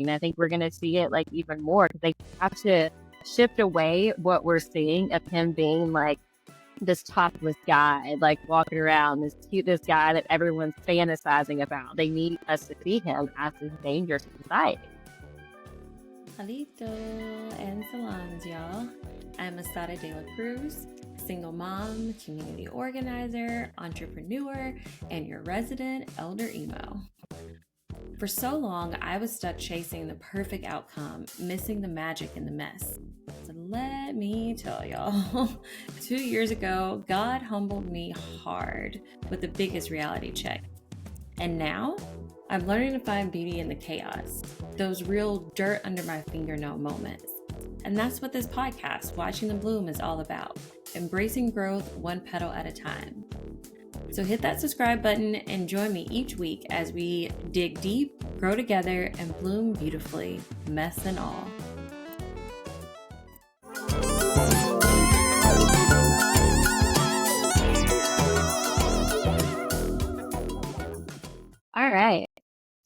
And I think we're going to see it like even more because they have to shift away what we're seeing of him being like this topless guy, like walking around, this cutest guy that everyone's fantasizing about. They need us to see him as this danger to society. Halito and salams, y'all. I'm Asada De La Cruz, single mom, community organizer, entrepreneur, and your resident elder emo. For so long, I was stuck chasing the perfect outcome, missing the magic in the mess. So let me tell y'all, 2 years ago, God humbled me hard with the biggest reality check. And now, I'm learning to find beauty in the chaos, those real dirt under my fingernail moments. And that's what this podcast, Watching the Bloom, is all about, embracing growth one petal at a time. So hit that subscribe button and join me each week as we dig deep, grow together, and bloom beautifully, mess and all. All right.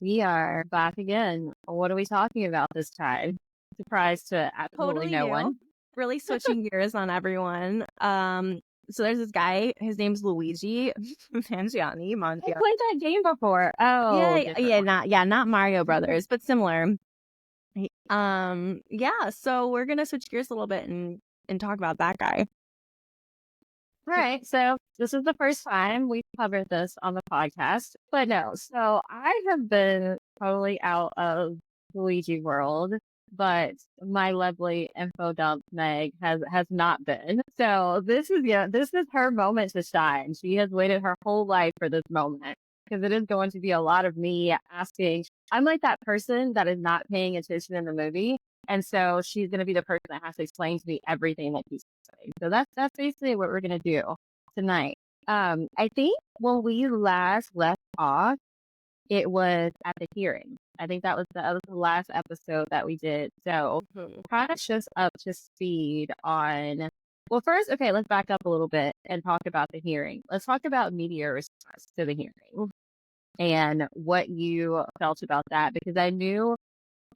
We are back again. What are we talking about this time? Surprise to absolutely no one. Really switching gears on everyone. So there's this guy, his name's Luigi Mangione. I played that game before. Oh, not Mario Brothers, but similar. So we're gonna switch gears a little bit and talk about that guy. All right, so this is the first time we've covered this on the podcast, but no, so I have been totally out of Luigi world, but my lovely info dump Meg has not been. So this is her moment to shine. She has waited her whole life for this moment because it is going to be a lot of me asking. I'm like that person that is not paying attention in the movie. And so she's going to be the person that has to explain to me everything that he's saying. So that's basically what we're going to do tonight. I think when we last left off, it was at the hearing. I think that was the last episode that we did. So kind of just up to speed on. Well, first, okay, let's back up a little bit and talk about the hearing. Let's talk about media response to the hearing and what you felt about that, because I know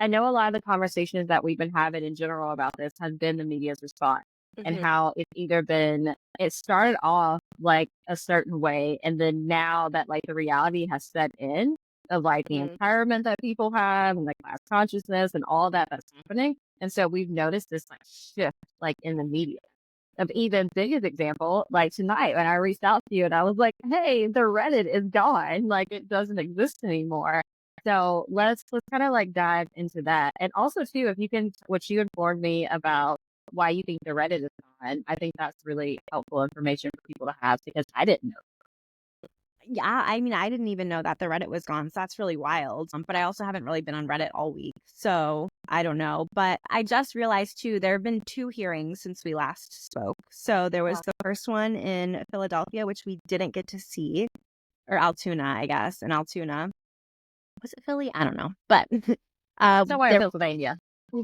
a lot of the conversations that we've been having in general about this has been the media's response and how it's either been, it started off like a certain way. And then now that like the reality has set in of like the environment that people have and the class consciousness and all that that's happening. And so we've noticed this like shift like in the media. Of even biggest example, like tonight when I reached out to you and I was like, hey, the Reddit is gone. Like it doesn't exist anymore. So let's kind of like dive into that. And also too, if you can, what you informed me about why you think the Reddit is gone, I think that's really helpful information for people to have because I didn't know. Yeah, I mean, I didn't even know that the Reddit was gone. So that's really wild. But I also haven't really been on Reddit all week. So I don't know. But I just realized too, there have been 2 hearings since we last spoke. So there was the first one in Philadelphia, which we didn't get to see, or Altoona, I guess. In Altoona. Was it Philly? I don't know. But somewhere in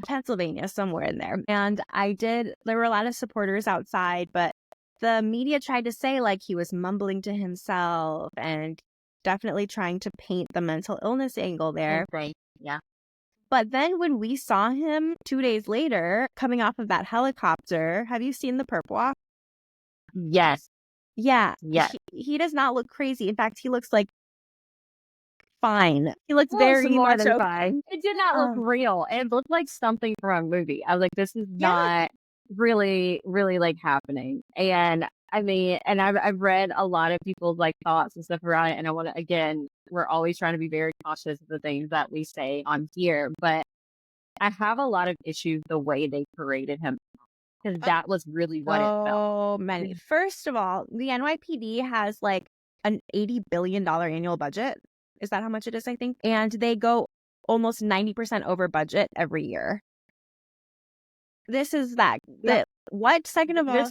Pennsylvania, somewhere in there. And there were a lot of supporters outside, but the media tried to say like he was mumbling to himself and definitely trying to paint the mental illness angle there. Right. Yeah. But then when we saw him 2 days later coming off of that helicopter, have you seen the perp walk? Yes. Yeah. He does not look crazy. In fact, he looks like fine. He looks very more than fine. It did not look real. It looked like something from a movie. I was like, this is not really, really like happening. And I mean, and I've read a lot of people's like thoughts and stuff around it. And I want to, again, we're always trying to be very cautious of the things that we say on here, but I have a lot of issues the way they paraded him because that was really what it felt. Oh, many. First of all, the NYPD has like an $80 billion annual budget. Is that how much it is, I think? And they go almost 90% over budget every year. This is that. What? Second of all,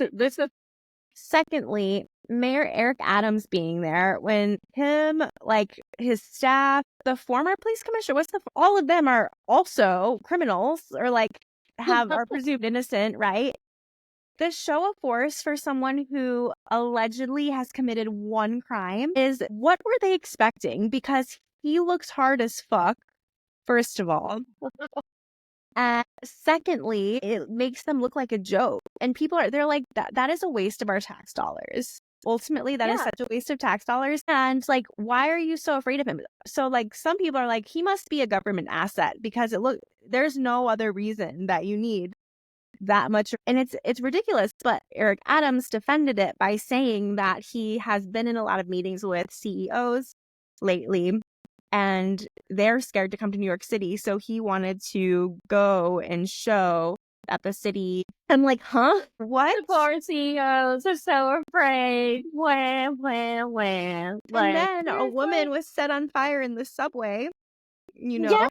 secondly, Mayor Eric Adams being there when him, like his staff, the former police commissioner, all of them are also criminals or like are presumed innocent, right? The show of force for someone who allegedly has committed one crime is what were they expecting? Because he looks hard as fuck. first of all. And secondly, it makes them look like a joke. And they're like, that is a waste of our tax dollars. Ultimately, that is Yeah. such a waste of tax dollars. And like, why are you so afraid of him? So like, some people are like, he must be a government asset because there's no other reason that you need that much. And it's ridiculous. But Eric Adams defended it by saying that he has been in a lot of meetings with CEOs lately, and they're scared to come to New York City. So he wanted to go and show that the city. I'm like, huh? What? The poor CEOs are so afraid. Wham, wham, wham. And then a seriously? woman was set on fire in the subway, Yes.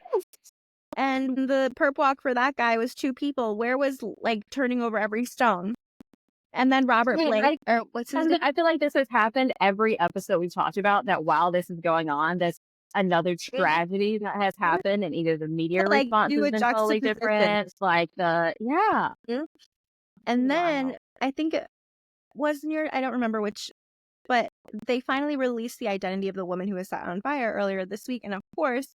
and the perp walk for that guy was 2 people. Where was like turning over every stone? And then Robert Yeah, Blake, or what's his name? I feel like this has happened every episode we've talked about, that while this is going on, there's another tragedy that has happened, and either the media Like, response do has a been totally juxtaposition. different. Like yeah. And Wow. then I think it was I don't remember which, but they finally released the identity of the woman who was set on fire earlier this week. And of course,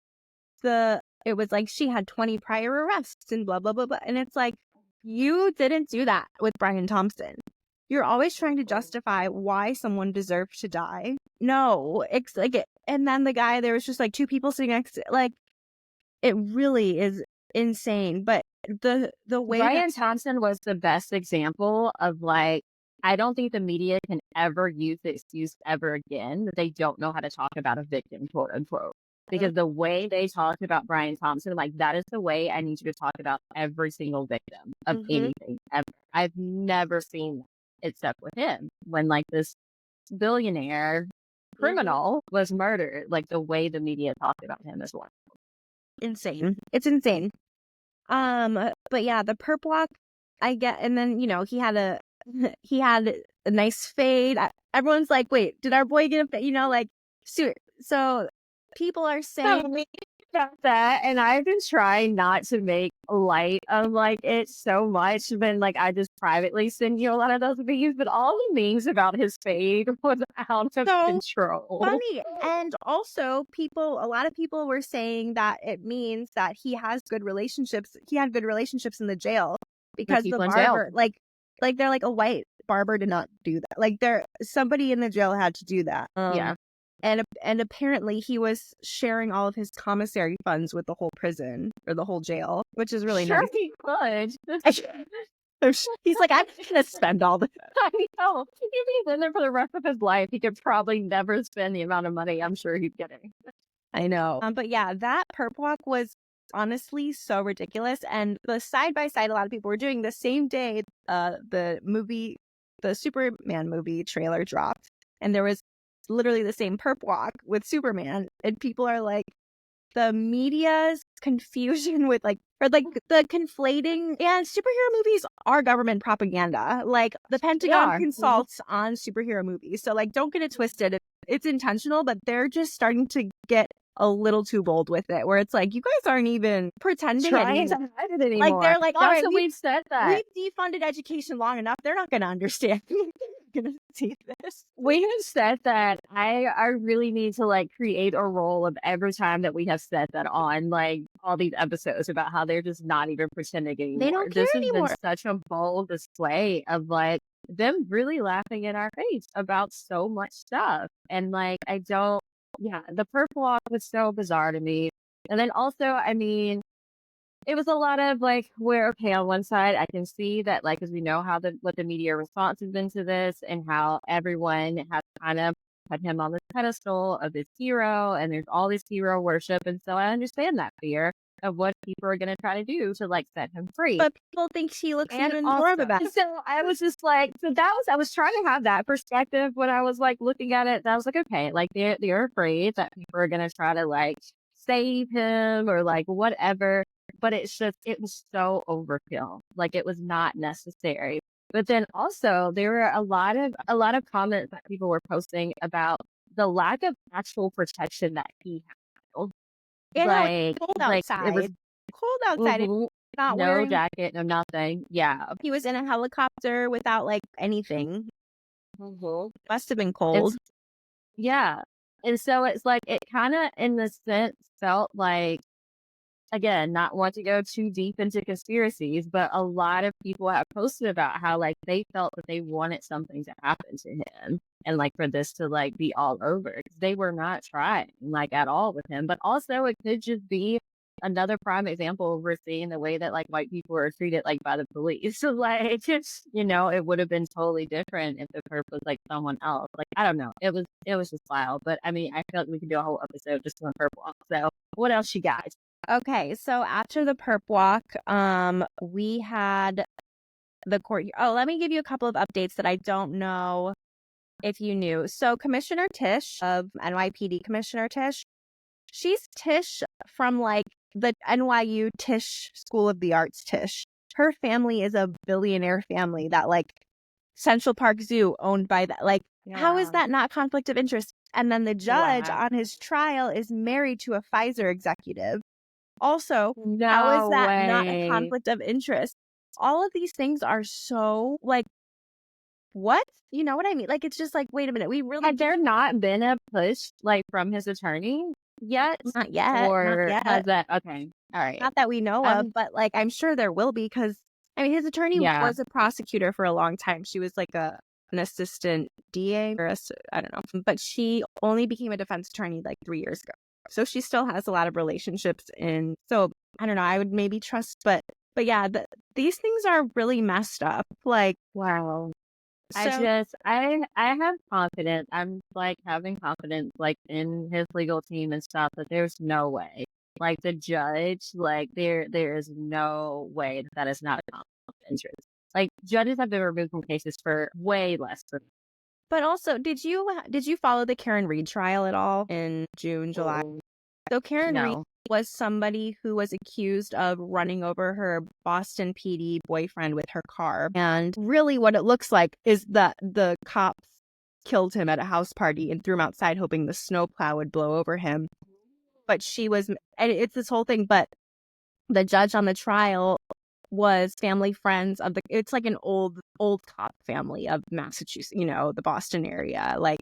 it was like she had 20 prior arrests and blah, blah, blah, blah. And it's like, you didn't do that with Brian Thompson. You're always trying to justify why someone deserved to die. No, it's like it. And then the guy, there was just like 2 people sitting next to, like, it really is insane. But the way Brian Thompson was the best example of like, I don't think the media can ever use the excuse ever again that they don't know how to talk about a victim, quote unquote. Because the way they talked about Brian Thompson, like, that is the way I need you to talk about every single victim of anything ever. I've never seen that except with him, when like this billionaire criminal was murdered. Like, the way the media talked about him is one. insane. It's insane. But yeah, the perp walk, I get, and then he had a nice fade. Everyone's like, wait, did our boy get a fade? Like, so people are saying About that, and I've been trying not to make light of like it so much, but like I just privately send you a lot of those memes, but all the memes about his fade was out of So control. funny. And also a lot of people were saying that it means that he has good relationships. He had good relationships in the jail because the people in jail. barber, like they're like, a white barber did not do that. Like, somebody in the jail had to do that. Yeah. And apparently he was sharing all of his commissary funds with the whole prison or the whole jail, which is really Sure nice. he could. He's like, I'm gonna spend all this. I know. If he's in there for the rest of his life, he could probably never spend the amount of money I'm sure he's getting. I know. But yeah, that perp walk was honestly so ridiculous. And the side by side, a lot of people were doing the same day the Superman movie trailer dropped, and there was literally the same perp walk with Superman, and people are like, the media's confusion with the conflating, and superhero movies are government propaganda. Like, the Pentagon consults on superhero movies, so like, don't get it twisted. It's intentional, but they're just starting to get a little too bold with it, where it's like, you guys aren't even pretending Trying to hide it anymore. Like, they're like, all right, we've said that. We've defunded education long enough. They're not going to understand. They're going to see this. We have said that. I really need to like create a roll of every time that we have said that on like all these episodes about how they're just not even pretending anymore. They don't care anymore. This has been such a bold display of like them really laughing in our face about so much stuff. And like, the purple walk was so bizarre to me. And then also, I mean, it was a lot of like, where, okay, on one side, I can see that, like, because we know what the media response has been to this, and how everyone has kind of put him on this pedestal of this hero, and there's all this hero worship. And so I understand that fear of what people are going to try to do to like set him free. But people think she looks even more of a bad. So I was just like, I was trying to have that perspective when I was like looking at it. And I was like, okay, like they're afraid that people are going to try to like save him or like whatever. But it was so overkill. Like, it was not necessary. But then also there were a lot of comments that people were posting about the lack of actual protection that he had. And like, it was cold outside. It was cold outside. Not no wearing jacket, no nothing. Yeah. He was in a helicopter without like anything. Must have been cold. Yeah. And so it's like, it kind of in the sense felt like again, not want to go too deep into conspiracies, but a lot of people have posted about how like they felt that they wanted something to happen to him and like for this to like be all over 'cause they were not trying like at all with him. But also it could just be another prime example of we're seeing the way that like white people are treated like by the police. So like it would have been totally different if the perp was like someone else. Like I don't know. It was just wild. But I mean I feel like we could do a whole episode just on perp walk. So what else you got? Okay, so after the perp walk, we had the court. Oh, let me give you a couple of updates that I don't know if you knew. So Commissioner Tish of NYPD, Commissioner Tish, she's Tish from like the NYU Tisch School of the Arts Tish. Her family is a billionaire family that like Central Park Zoo owned by that. Like, how is Yeah. that not conflict of interest? And then the judge Wow. on his trial is married to a Pfizer executive. Also, how is No that not a way. conflict of interest? All of these things are so like, what? You know what I mean? Like, it's just like, wait a minute, we really Had there not been a push like from his attorney yet? not yet, not Or has yet. that okay. All right. Not that we know of, Um but like, I'm sure there will be because I mean, his attorney yeah. was a prosecutor for a long time. She was like an assistant DA or I don't know, but she only became a defense attorney like 3 years ago. So she still has a lot of relationships in. So I don't know. I would maybe trust, but yeah, these things are really messed up. Like, Wow. so, I have confidence. I'm like having confidence like in his legal team and stuff that there's no way. Like the judge, like there is no way that is not a conflict of interest. Like judges have been removed from cases for way less than but also, did you follow the Karen Reed trial at all in June, July? oh, So Karen Reed no. was somebody who was accused of running over her Boston PD boyfriend with her car. And really what it looks like is that the cops killed him at a house party and threw him outside hoping the snowplow would blow over him. But and it's this whole thing, but the judge on the trial was family friends of it's like an old cop family of Massachusetts, the Boston area. Like,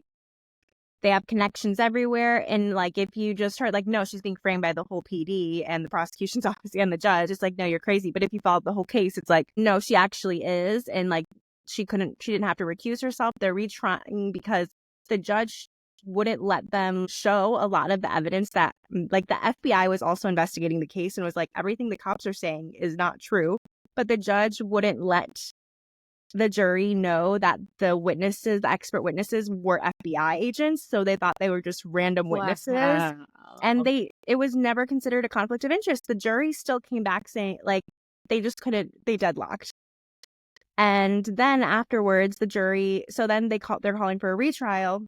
they have connections everywhere. And like, if you just heard like, no, she's being framed by the whole PD and the prosecution's office and the judge, it's like, no, you're crazy. But if you followed the whole case, it's like, no, she actually is. And like, she didn't have to recuse herself. They're retrying because the judge wouldn't let them show a lot of the evidence that like the FBI was also investigating the case and was like, everything the cops are saying is not true. But the judge wouldn't let the jury know that the expert witnesses were FBI agents. So they thought they were just random witnesses. Wow. And it was never considered a conflict of interest. The jury still came back saying like, they deadlocked. And then afterwards, the jury, so then they're calling for a retrial.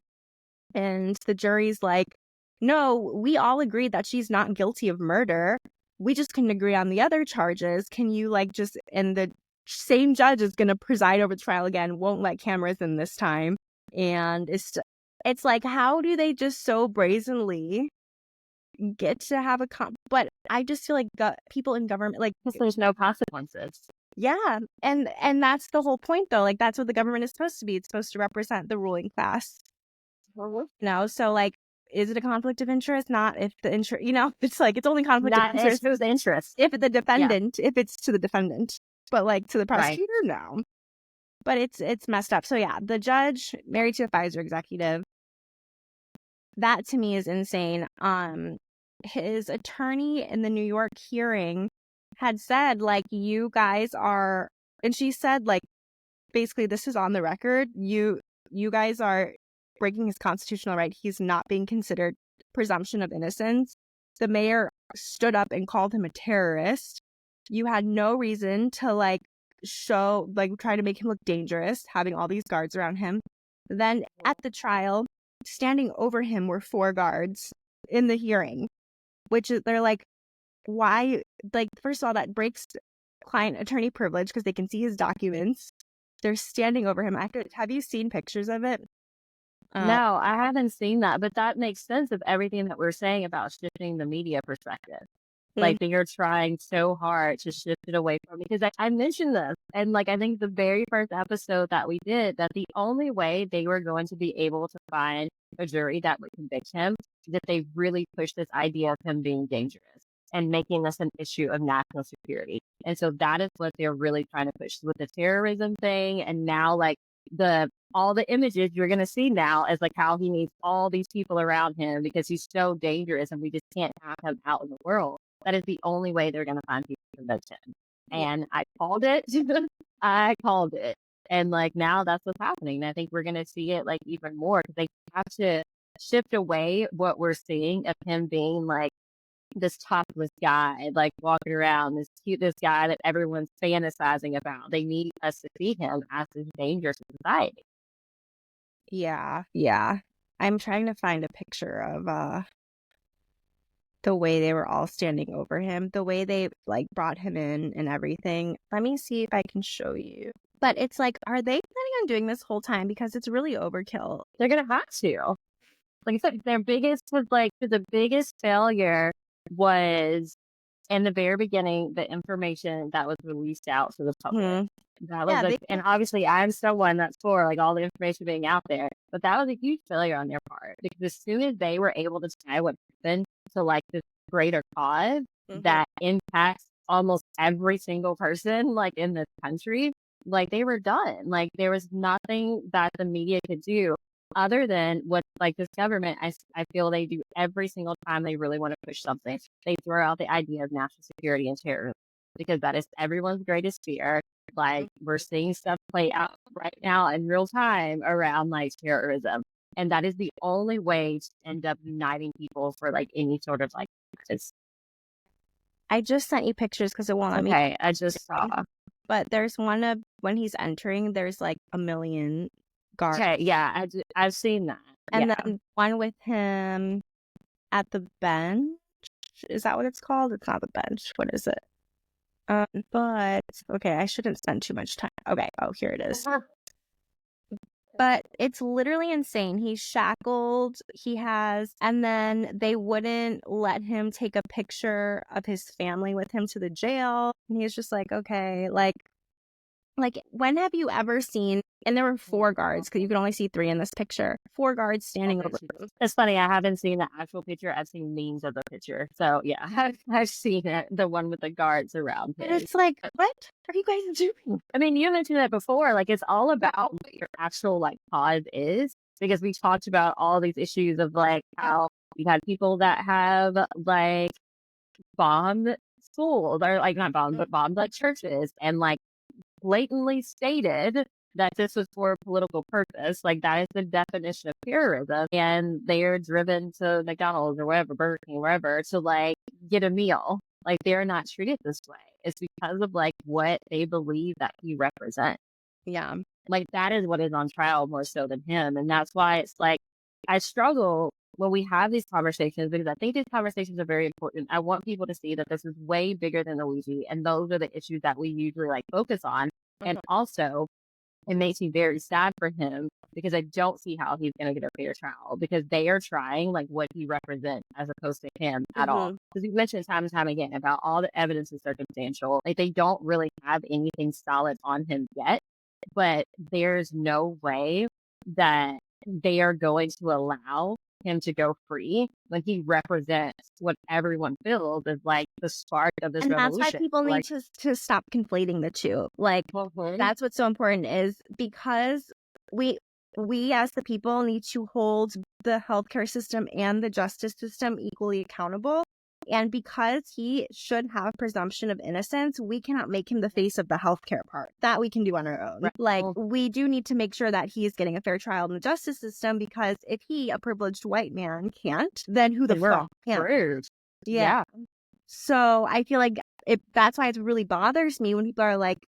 And the jury's like, no, we all agreed that she's not guilty of murder. We just couldn't agree on the other charges. Can you like and the same judge is going to preside over the trial again, won't let cameras in this time. And it's like, how do they just so brazenly get to have but I just feel like people in government, like, Because there's no consequences. yeah. And that's the whole point though. Like, that's what the government is supposed to be. It's supposed to represent the ruling class. So like, is it a conflict of interest? Not if the it's like, it's only conflict of Not interest who's the interest. if Yeah. if it's to the defendant, but like to the Right. prosecutor, no. But it's messed up. So yeah, the judge married to a Pfizer executive. That to me is insane. His attorney in the New York hearing had said like, you guys are, and she said like, basically this is on the record. You guys are breaking his constitutional right. He's not being considered presumption of innocence. The mayor stood up and called him a terrorist. You had no reason to like try to make him look dangerous, having all these guards around him. Then at the trial, standing over him were 4 guards in the hearing, which is, they're like, why? Like, first of all, that breaks client attorney privilege because they can see his documents. They're standing over him. Have you seen pictures of it? No, I haven't seen that, but that makes sense of everything that we're saying about shifting the media perspective. Like they are trying so hard to shift it away from because I mentioned this and like I think the very first episode that we did that the only way they were going to be able to find a jury that would convict him is if they really pushed this idea of him being dangerous. and making this an issue of national security. And so that is what they're really trying to push with the terrorism thing. And now, like, all the images you're going to see now is like how he needs all these people around him because he's so dangerous and we just can't have him out in the world. That is the only way they're going to find people to convince him. And I called it. I called it. And like now that's what's happening. And I think we're going to see it like even more because they have to shift away what we're seeing of him being like this topless guy, like walking around, this guy that everyone's fantasizing about. They need us to see him as this danger to society. Yeah. I'm trying to find a picture of the way they were all standing over him, the way they like brought him in and everything. Let me see if I can show you. But it's like, are they planning on doing this whole time? Because it's really overkill. They're gonna have to. Like I said, the biggest failure was in the very beginning, the information that was released out to the public. That was and obviously I'm someone that's for like all the information being out there, but that was a huge failure on their part because as soon as they were able to tie what happened to like this greater cause that impacts almost every single person like in this country, like they were done. Like there was nothing that the media could do other than what like this government, I feel they do every single time they really want to push something. They throw out the idea of national security and terrorism because that is everyone's greatest fear. Like we're seeing stuff play out right now in real time around like terrorism. And that is the only way to end up uniting people for like any sort of like practice. I just sent you pictures because it won't let me. Okay, I just saw. But there's one of when he's entering, there's like 1 million guards. Okay, yeah, I've seen that. And then one with him at the bench. Is that what it's called? It's not the bench. What is it? But okay, I shouldn't spend too much time. Okay, oh, here it is. But it's literally insane. He's shackled. And then they wouldn't let him take a picture of his family with him to the jail. And he's just like, okay, like when have you ever seen, and there were 4 guards because you could only see 3 in this picture, 4 guards standing over him. It's funny, I haven't seen the actual picture. I've seen memes of the picture. So yeah, I've seen it, the one with the guards around him. And it's like, what are you guys doing? I mean, you mentioned that before. Like it's all about what your actual like cause is because we talked about all these issues of like how we had people that have like bombed schools or like not bombed, but bombed like churches and like blatantly stated that this was for a political purpose. Like that is the definition of terrorism. And they are driven to McDonald's or whatever, Burger King, wherever, to like get a meal. Like they're not treated this way. It's because of like what they believe that he represents. Yeah. Like that is what is on trial more so than him. And that's why it's like, I struggle when we have these conversations because I think these conversations are very important. I want people to see that this is way bigger than Luigi. And those are the issues that we usually like focus on. And also it makes me very sad for him because I don't see how he's going to get a fair trial because they are trying like what he represents as opposed to him at all. Because you mentioned time and time again about all the evidence is circumstantial. Like they don't really have anything solid on him yet, but there's no way that they are going to allow him to go free when he represents what everyone feels is like the spark of this revolution. And that's why people need to stop conflating the two. Like that's what's so important is because we as the people need to hold the healthcare system and the justice system equally accountable. And because he should have presumption of innocence, we cannot make him the face of the healthcare part. That we can do on our own. Right. Like, we do need to make sure that he is getting a fair trial in the justice system because if he, a privileged white man, can't, then who the fuck can? Yeah. So I feel like that's why it really bothers me when people are like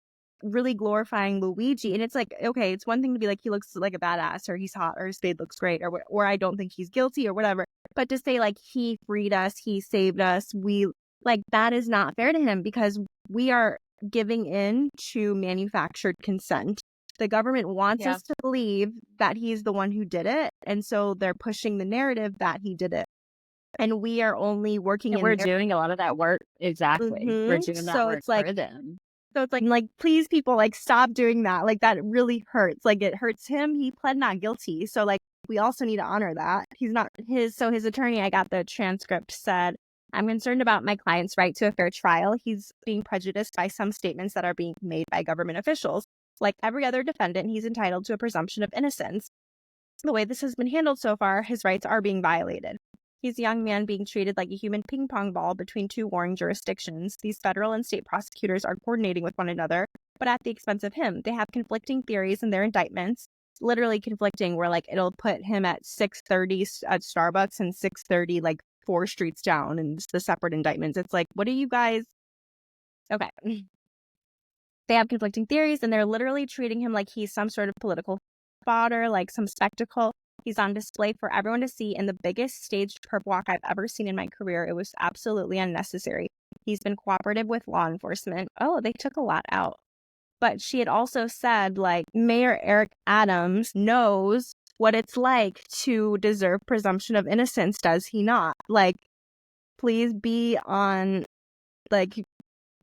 really glorifying Luigi. And it's like, okay, it's one thing to be like, he looks like a badass or he's hot or his fade looks great or I don't think he's guilty or whatever. But to say like he freed us, he saved us, we like that is not fair to him because we are giving in to manufactured consent. The government wants us to believe that he's the one who did it. And so they're pushing the narrative that he did it. And we are only working and we're doing a lot of that work. Exactly. We're doing that work for them. So it's like, please, people, like, stop doing that. Like, that really hurts. Like, it hurts him. He pled not guilty. So, like, we also need to honor that. His attorney, I got the transcript, said I'm concerned about my client's right to a fair trial. He's being prejudiced by some statements that are being made by government officials. Like every other defendant, he's entitled to a presumption of innocence. The way this has been handled so far, his rights are being violated. He's a young man being treated like a human ping pong ball between two warring jurisdictions. These federal and state prosecutors are coordinating with one another, but at the expense of him. They have conflicting theories in their indictments, literally conflicting, where like it'll put him at 6:30 at Starbucks and 6:30 like 4 streets down, and the separate indictments. It's like, what are you guys? Okay. They have conflicting theories, and they're literally treating him like he's some sort of political fodder, like some spectacle. He's on display for everyone to see in the biggest staged perp walk I've ever seen in my career. It was absolutely unnecessary. He's been cooperative with law enforcement. Oh, they took a lot out. But she had also said, like, Mayor Eric Adams knows what it's like to deserve presumption of innocence, does he not? Like, please be on, like,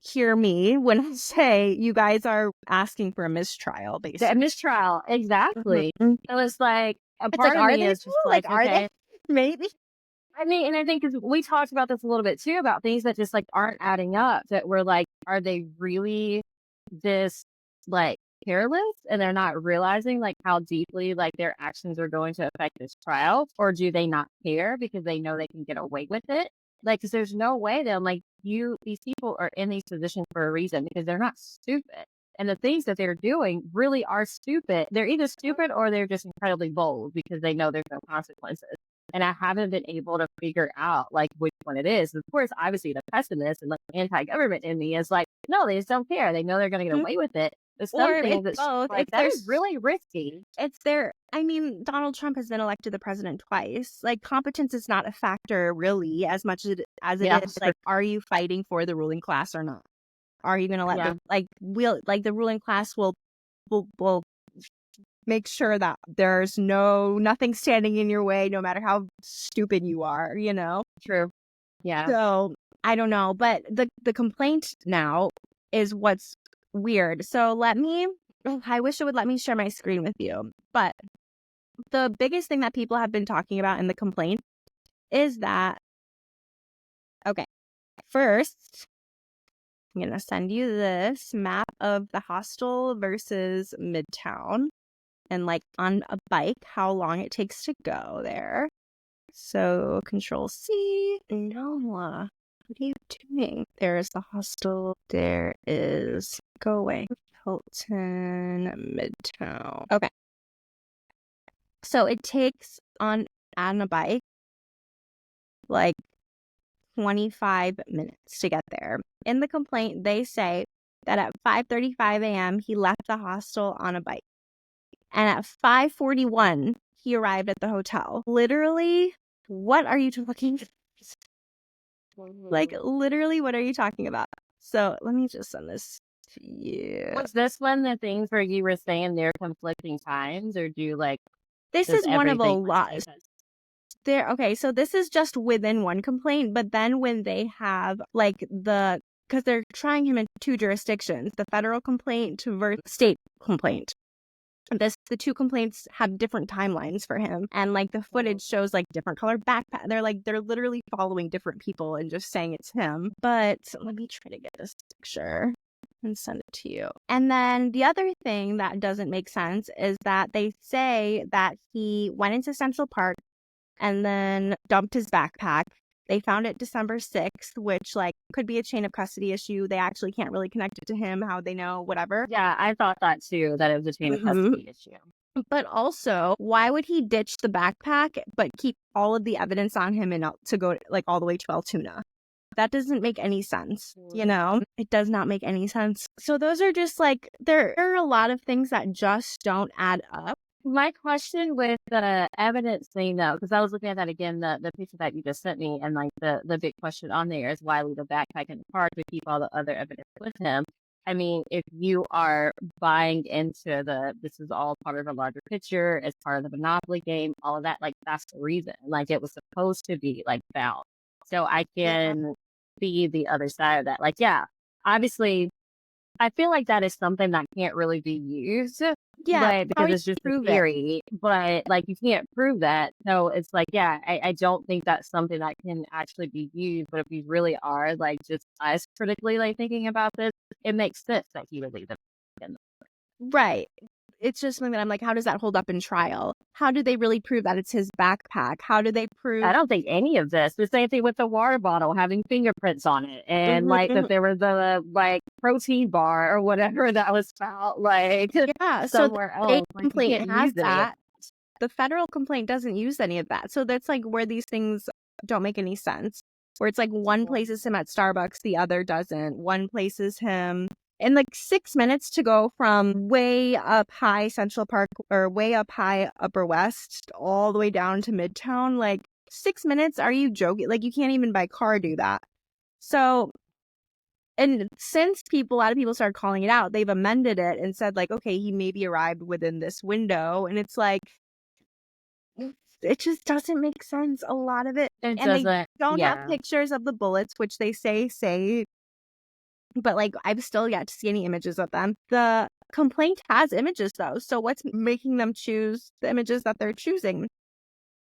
hear me when I say you guys are asking for a mistrial, basically. A mistrial, exactly. Mm-hmm. So it's like, a It's part like, of are me they is too? just Like, are okay. they? Maybe. I mean, and I think 'cause we talked about this a little bit too, about things that just like aren't adding up, that we're like, are they really this like careless and they're not realizing like how deeply like their actions are going to affect this trial? Or do they not care because they know they can get away with it? Like, 'cause there's no way that like these people are in these positions for a reason, because they're not stupid. And the things that they're doing really are stupid. They're either stupid or they're just incredibly bold because they know there's no consequences. And I haven't been able to figure out like which one it is. Of course, obviously the pessimist and like anti-government in me is like, no, they just don't care. They know they're going to get away with it. But some Or things it's that both. like It's that is really risky. It's their, I mean, Donald Trump has been elected the president twice. Like, competence is not a factor really as much as it Yeah, is like, are you fighting for the ruling class or not? Are you going to let yeah, the ruling class will make sure that there's nothing standing in your way, no matter how stupid you are, you know? true. Yeah. So I don't know, but the complaint now is what's weird. So I wish it would let me share my screen with you, but the biggest thing that people have been talking about in the complaint is that, okay, first, I'm going to send you this map of the hostel versus Midtown, and like on a bike, how long it takes to go there. So Control C. No, what are you doing? There's the hostel. There is, go away, Hilton, Midtown. Okay. So it takes on a bike like 25 minutes to get there. In the complaint, they say that at 5:35 a.m., he left the hostel on a bike. And at 5:41, he arrived at the hotel. Literally, what are you talking about? Like, literally, what are you talking about? So let me just send this to you. Was this one the things where you were saying they're conflicting times, or do like This does is one of a everything lot. make sense? Okay, so this is just within one complaint, but then when they have like because they're trying him in two jurisdictions, the federal complaint versus state complaint. The two complaints have different timelines for him, and like the footage shows like different colored backpack. They're literally following different people and just saying it's him. But let me try to get this picture and send it to you. And then the other thing that doesn't make sense is that they say that he went into Central Park and then dumped his backpack. They found it December 6th, which like could be a chain of custody issue. They actually can't really connect it to him, how they know, whatever. Yeah, I thought that too, that it was a chain of custody issue. But also, why would he ditch the backpack but keep all of the evidence on him and to go like all the way to Altoona? That doesn't make any sense, you know? It does not make any sense. So those are just like, there are a lot of things that just don't add up. My question with the evidence thing, though, because I was looking at that again, the picture that you just sent me, and like the big question on there is why leave the backpack in the park to keep all the other evidence with him? I mean, if you are buying into this is all part of a larger picture, it's part of the Monopoly game, all of that, like that's the reason. Like it was supposed to be like found. So I can see the other side of that. Like, yeah, obviously, I feel like that is something that can't really be used Yeah, but how because do you it's just a prove it? theory, but like you can't prove that. So it's like, yeah, I don't think that's something that can actually be used. But if we really are like just us critically like thinking about this, it makes sense that he would leave them. Right. It's just something that I'm like, how does that hold up in trial? How do they really prove that it's his backpack? How do they I prove? don't think any of this. The same thing with the water bottle having fingerprints on it, and like that Mhm. there was a like protein bar or whatever that was found like Yeah, so the somewhere state else. Like you complaint can't has use any of that. The federal complaint doesn't use any of that. So that's like where these things don't make any sense. Where it's like one it. places him at Starbucks, the other doesn't. One places him in like 6 minutes to go from way up high Central Park or way up high Upper West all the way down to Midtown. Like 6 minutes? Are you joking? Like you can't even by car do that. So, and since a lot of people started calling it out, they've amended it and said like, okay, he maybe arrived within this window. And it's like, it just doesn't make sense, a lot of it. It And they doesn't. don't have Yeah. pictures of the bullets, which they say, but like I've still yet to see any images of them. The complaint has images though, so what's making them choose the images that they're choosing?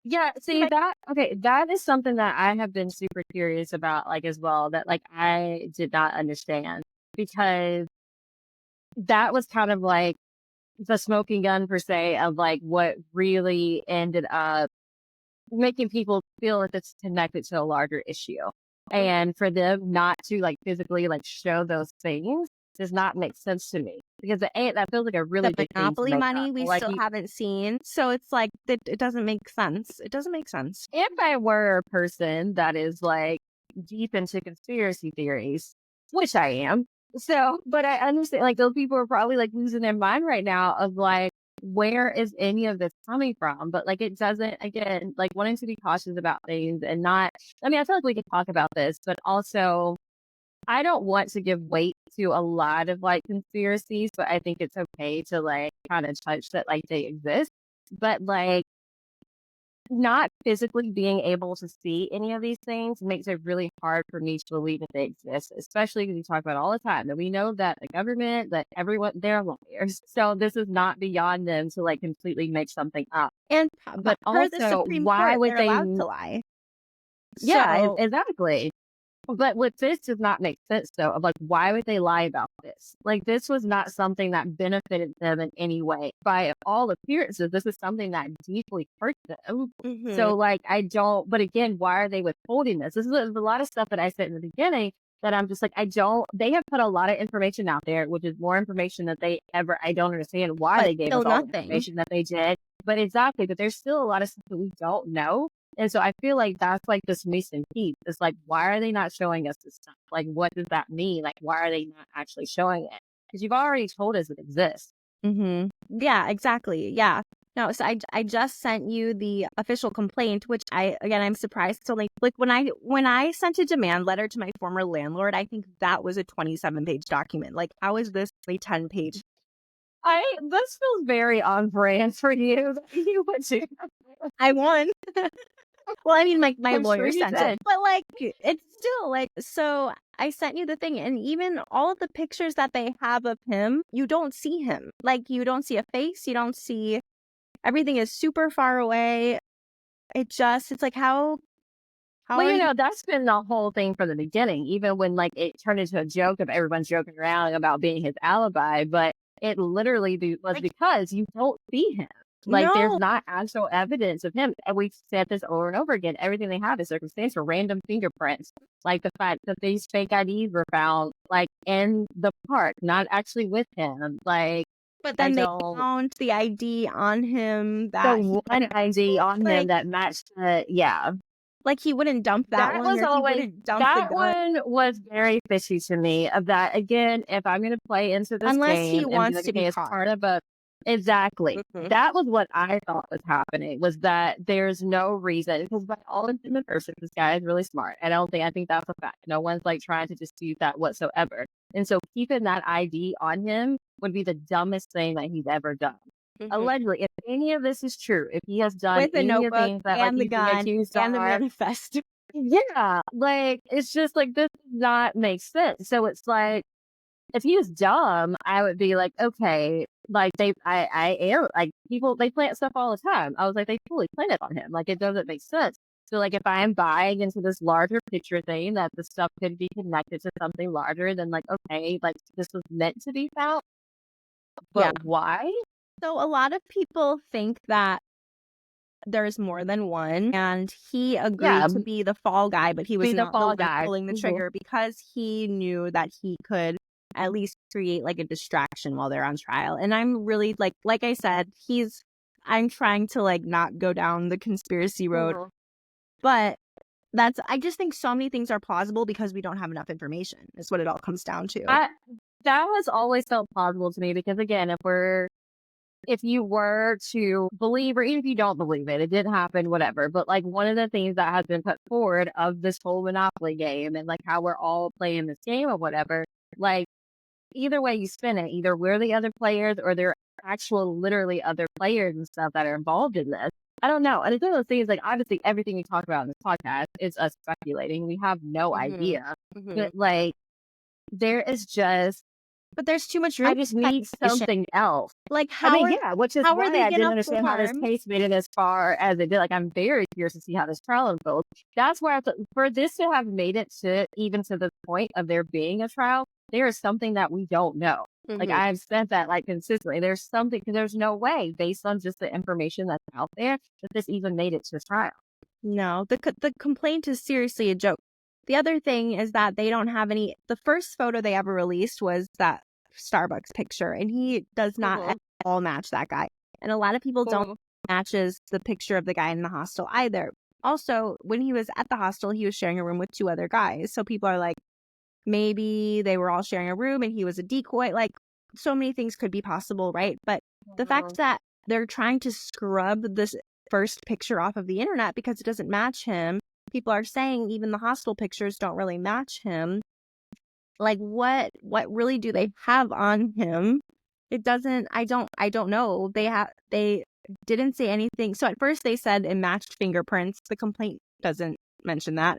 Yeah, see Like, that okay, that is something that I have been super curious about like as well that like I did not understand because that was kind of like the smoking gun per se of like what really ended up making people feel that it's connected to a larger issue. And for them not to like physically like show those things does not make sense to me because that feels like a the really big thing to Monopoly make up. money we Like still haven't seen, so it's like it doesn't make sense. It doesn't make sense. if I were a person that is like deep into conspiracy theories, which I am, so, but I understand like those people are probably like losing their mind right now of like, where is any of this coming from? But like, it doesn't, again, like wanting to be cautious about things and not, I mean, I feel like we could talk about this, but also I don't want to give weight to a lot of like conspiracies, but I think it's okay to like kind of touch that like they exist. But like, not physically being able to see any of these things makes it really hard for me to believe that they exist, especially because we talk about all the time that we know that the government, that everyone, they're lawyers. So this is not beyond them to like completely make something up. And But per the also, Supreme why Court, would they're they? allowed to lie. Yeah, So, exactly. But what this does not make sense though, of like why would they lie about this? Like this was not something that benefited them in any way. By all appearances, this is something that deeply hurt them. mhm. So like I don't but again, why are they withholding this? This is a lot of stuff that I said in the beginning that I'm just like, I don't they have put a lot of information out there, which is more information that they ever I don't understand why But they gave still us all the nothing. information that they did. But exactly, but there's still a lot of stuff that we don't know and so I feel like that's like this missing piece. It's like, why are they not showing us this stuff? Like, what does that mean? Like, why are they not actually showing it? Because you've already told us it exists. Yeah, exactly. Yeah. No, so I just sent you the official complaint, which I'm surprised it's only like when I sent a demand letter to my former landlord, I think that was a 27-page document. Like, how is this a 10-page? This feels very on brand for you. You would do. I won. Well, I mean, my I'm sure lawyer you sent it, did. but like, it's still like, so I sent you the thing, and even all of the pictures that they have of him, you don't see him. Like, you don't see a face, you don't see, everything is super far away. It's like, how Well, are you you? know, that's been the whole thing from the beginning, even when like it turned into a joke of everyone joking around about being his alibi, but it literally was Like, because you don't see him. Like there's no, not actual evidence of him. And we've said this over and over again. Everything they have is circumstantial, random fingerprints. Like the fact that these fake IDs were found like in the park, not actually with him. Like but I then they don't found the ID on him the that he, one ID on him like, that matched yeah. he wouldn't dump that That one, was or he always wouldn't dump the that gun one was very fishy to me of that again, if I'm gonna play into this unless he game and be wants like, to be okay, it's caught. part of a exactly. Mhm. That was what I thought was happening was that there's no reason because by all intents and purposes, this guy is really smart. I think that's a fact. No one's like trying to dispute that whatsoever. And so keeping that ID on him would be the dumbest thing that he's ever done. Mhm. Allegedly, if any of this is true, if he has done With a any of the notebook things that like and the he's being gun accused and the of, manifest. yeah, like, it's just like, this does not make sense. So it's like, if he was dumb, I would be like, okay, like I am like people, they plant stuff all the time. I was like, they fully planted on him. Like, it doesn't make sense. So like, if I am buying into this larger picture thing that the stuff could be connected to something larger, then like, okay, like this was meant to be found, Yeah. but why? So a lot of people think that there's more than one, and he agreed Yeah, to be the fall guy, but he was be the not the fall one guy. pulling the Mhm. trigger because he knew that he could at least create like a distraction while they're on trial. And I'm really like I said, I'm trying to like not go down the conspiracy road, Mhm. but I just think so many things are plausible because we don't have enough information. Is what it all comes down to. I That has always felt plausible to me because again, if you were to believe, or even if you don't believe it, it didn't happen, whatever. But like, one of the things that has been put forward of this whole Monopoly game and like how we're all playing this game or whatever, like either way you spin it, either we're the other players or there are actual literally other players and stuff that are involved in this. I don't know. And it's one of those things, like obviously everything we talk about in this podcast is us speculating. We have no idea. But like, there is just, But there's too much room I for just need speculation. something else. Like I mean, yeah, which is how are why they I didn't gonna understand how this form? case made it as far as it did. Like, I'm very curious to see how this trial unfolds. That's where I thought, for this to have made it to even to the point of there being a trial, there is something that we don't know. Like, I've said that like consistently. There's something, because there's no way, based on just the information that's out there, that this even made it to trial. No, the complaint is seriously a joke. The other thing is that they don't have any. The first photo they ever released was that Starbucks picture, and he does not at all match that guy. And a lot of people don't matches the picture of the guy in the hostel either. Also, when he was at the hostel, he was sharing a room with two other guys. So people are like, maybe they were all sharing a room and he was a decoy. Like, so many things could be possible, right? But the fact that they're trying to scrub this first picture off of the internet because it doesn't match him. People are saying even the hostel pictures don't really match him. Like, what really do they have on him? It doesn't. I don't know. They didn't say anything. So at first they said it matched fingerprints. The complaint doesn't mention that.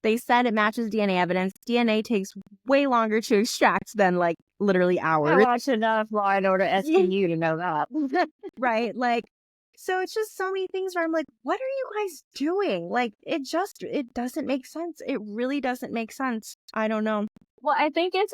They said it matches DNA evidence. DNA takes way longer to extract than like literally I hours. watched enough Law and Order SVU to know that. Right? Like, so it's just so many things where I'm like, what are you guys doing? Like, it doesn't make sense. It really doesn't make sense. I don't know. Well,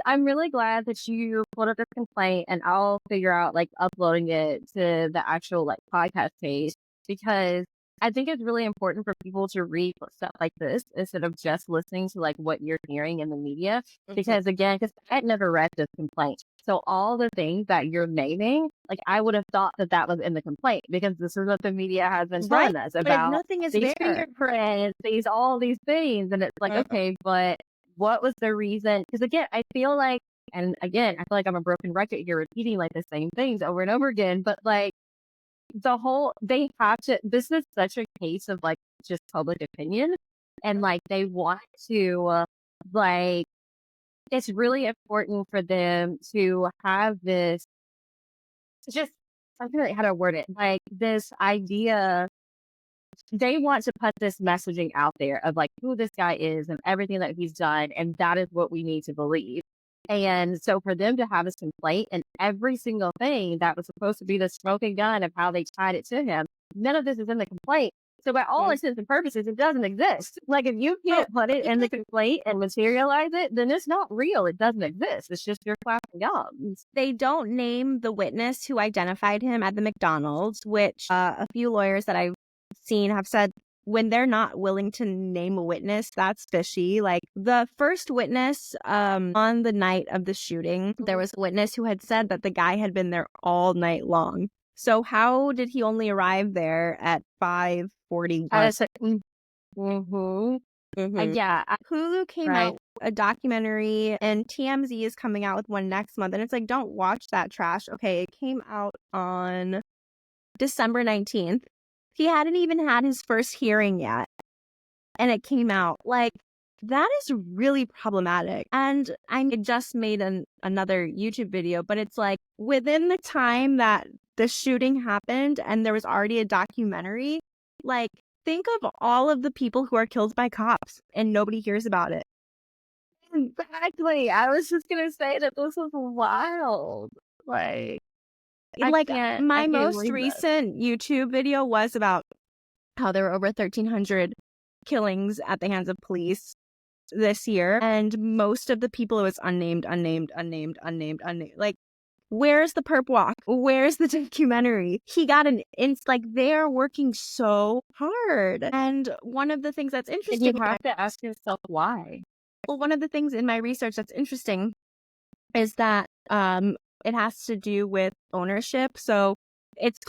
I'm really glad that you pulled up this complaint, and I'll figure out like uploading it to the actual like podcast page, because I think it's really important for people to read stuff like this instead of just listening to like what you're hearing in the media. Because because I had never read this complaint. So all the things that you're naming, like I would have thought that that was in the complaint, because this is what the media has been telling us But about nothing is these there. fingerprints, all these things. And it's like, okay, but what was the reason? Because again, I feel like, and again, I feel like I'm a broken record here, repeating like the same things over and over again. But like they have to. This is such a case of like just public opinion, and like they want to, like, it's really important for them to have this. Just, I feel like how to word it, like this idea. They want to put this messaging out there of like who this guy is and everything that he's done, and that is what we need to believe. And so for them to have this complaint and every single thing that was supposed to be the smoking gun of how they tied it to him, none of this is in the complaint. So by all intents and purposes, it doesn't exist. Like, if you can't put it in the complaint and materialize it, then it's not real. It doesn't exist. It's just your flapping gums. They don't name the witness who identified him at the McDonald's, which a few lawyers that I've seen have said when they're not willing to name a witness, that's fishy. Like, the first witness on the night of the shooting, there was a witness who had said that the guy had been there all night long. So how did he only arrive there at 5:41? Yeah. Hulu came out with a documentary, and TMZ is coming out with one next month. And it's like, don't watch that trash. Okay, it came out on December 19th. He hadn't even had his first hearing yet, and it came out. Like, that is really problematic. And I just made another YouTube video, but it's like, within the time that the shooting happened and there was already a documentary, like, think of all of the people who are killed by cops and nobody hears about it. Exactly. I was just gonna say that this is wild. Like, Like, I my can't most believe this. recent YouTube video was about how there were over 1,300 killings at the hands of police this year. And most of the people, it was unnamed. Like, where's the perp walk? Where's the documentary? He got it's like they're working so hard. And one of the things that's And you interesting, have to ask yourself why. well, one of the things in my research that's interesting is that it has to do with ownership. So it's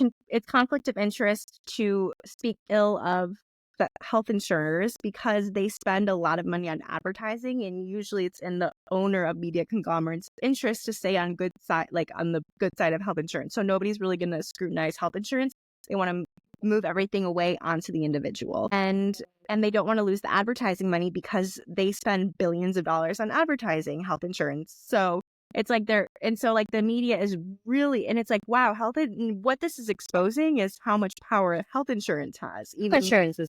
conflict of interest to speak ill of the health insurers because they spend a lot of money on advertising, and usually it's in the owner of media conglomerates' interest to stay on good side, like on the good side of health insurance. So nobody's really going to scrutinize health insurance. They want to move everything away onto the individual, and they don't want to lose the advertising money because they spend billions of dollars on advertising health insurance. So it's like like the media is really, and it's like, wow, what this is exposing is how much power health insurance has. Insurance is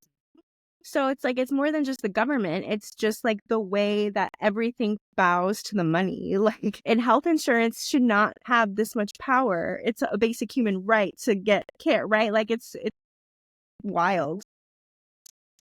So it's like, it's more than just the government. It's just like the way that everything bows to the money. Like, and health insurance should not have this much power. It's a basic human right to get care, right? Like, it's wild.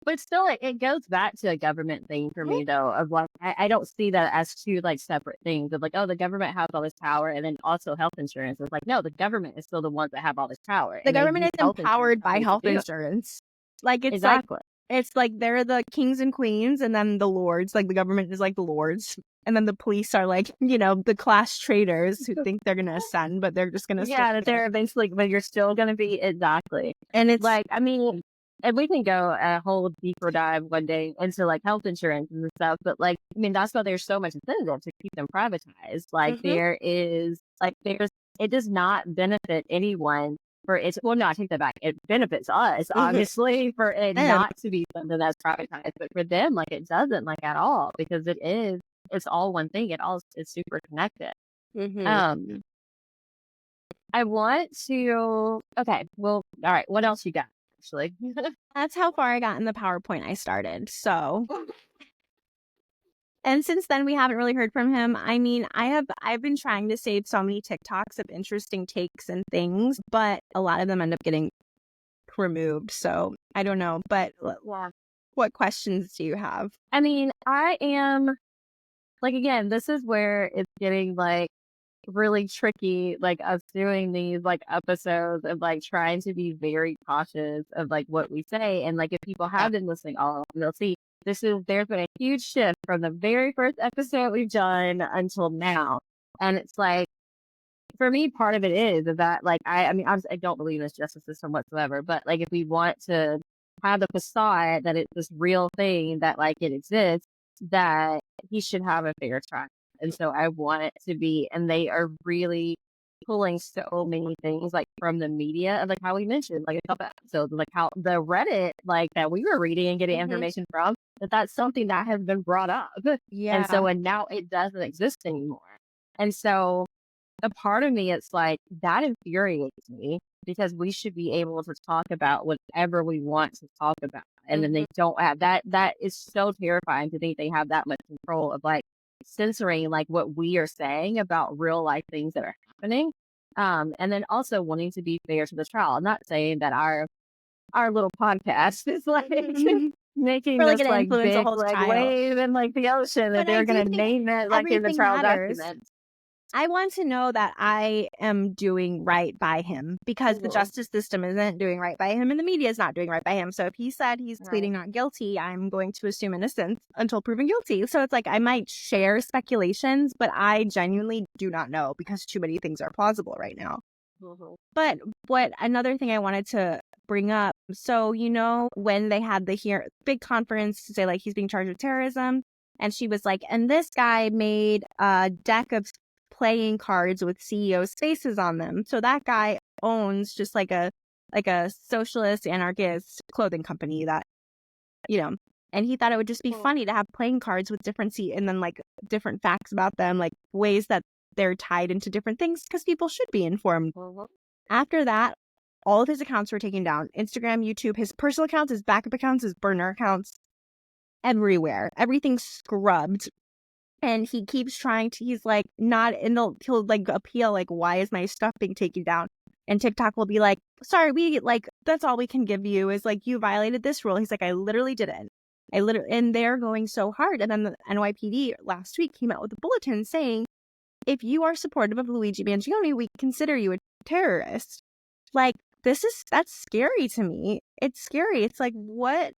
But still, it goes back to a government thing for me, though. Of like, I don't see that as two like separate things. Of like, oh, the government has all this power, and then also health insurance. It's like, no, the government is still the ones that have all this power, The and they government use is health insurance empowered by to health do it. insurance. Like, Exactly. It's like they're the kings and queens, and then the lords. Like, the government is like the lords, and then the police are like, the class traders who think they're gonna ascend, but they're just gonna Yeah, that they're eventually, but you're still going to be exactly. And it's Like, I mean, and we can go a whole deeper dive one day into like health insurance and stuff, but like, I mean, that's why there's so much incentive to keep them privatized. Like, it does not benefit anyone for it. Well, no, I take that back. It benefits us, obviously, for it not to be something that's privatized, but for them, like, it doesn't, like, at all, because it's all one thing. It's super connected. I want to, okay, well, all right, what else you got, actually? That's how far I got in the PowerPoint I started. So, and since then we haven't really heard from him. I mean, I've been trying to save so many TikToks of interesting takes and things, but a lot of them end up getting removed. So I don't know. But what questions do you have? I mean, I am, like, again, this is where it's getting like really tricky, like us doing these like episodes of like trying to be very cautious of like what we say. And like, if people have been listening all along, they'll see there's been a huge shift from the very first episode we've done until now. And it's like, for me, part of it is that like, I mean, I don't believe in this justice system whatsoever, but like, if we want to have the facade that it's this real thing, that like it exists, that he should have a fair trial. And so I want it to be, and they are really pulling so many things like from the media, like how we mentioned, like a couple episodes, like how the Reddit, like that we were reading and getting information from, that's something that has been brought up. Yeah. And now it doesn't exist anymore. And so a part of me, it's like, that infuriates me, because we should be able to talk about whatever we want to talk about. And then they don't have that. That is so terrifying to think they have that much control of like censoring like what we are saying about real life things that are happening. And then also wanting to be fair to the trial. I'm not saying that our little podcast is like making Really this gonna like influence a big whole like trial. wave in like the ocean, that But I they're do gonna think name it like in the everything trial matters. documents. I want to know that I am doing right by him, because the justice system isn't doing right by him and the media is not doing right by him. So if he said he's pleading not guilty, I'm going to assume innocence until proven guilty. So it's like, I might share speculations, but I genuinely do not know, because too many things are plausible right now. But another thing I wanted to bring up, so when they had the big conference to say like he's being charged with terrorism, and she was like, and this guy made a deck of playing cards with CEOs' faces on them. So that guy owns just like a socialist anarchist clothing company that, and he thought it would just be funny to have playing cards with different and then like different facts about them, like ways that they're tied into different things, because people should be informed. After that, all of his accounts were taken down. Instagram, YouTube, his personal accounts, his backup accounts, his burner accounts, everywhere. Everything scrubbed. And he keeps trying to, he's like, not, and he'll like appeal, like, why is my stuff being taken down? And TikTok will be like, sorry, we like, that's all we can give you is like, you violated this rule. He's like, I literally didn't. And they're going so hard. And then the NYPD last week came out with a bulletin saying, if you are supportive of Luigi Mangione, we consider you a terrorist. Like, that's scary to me. It's scary. It's like, what?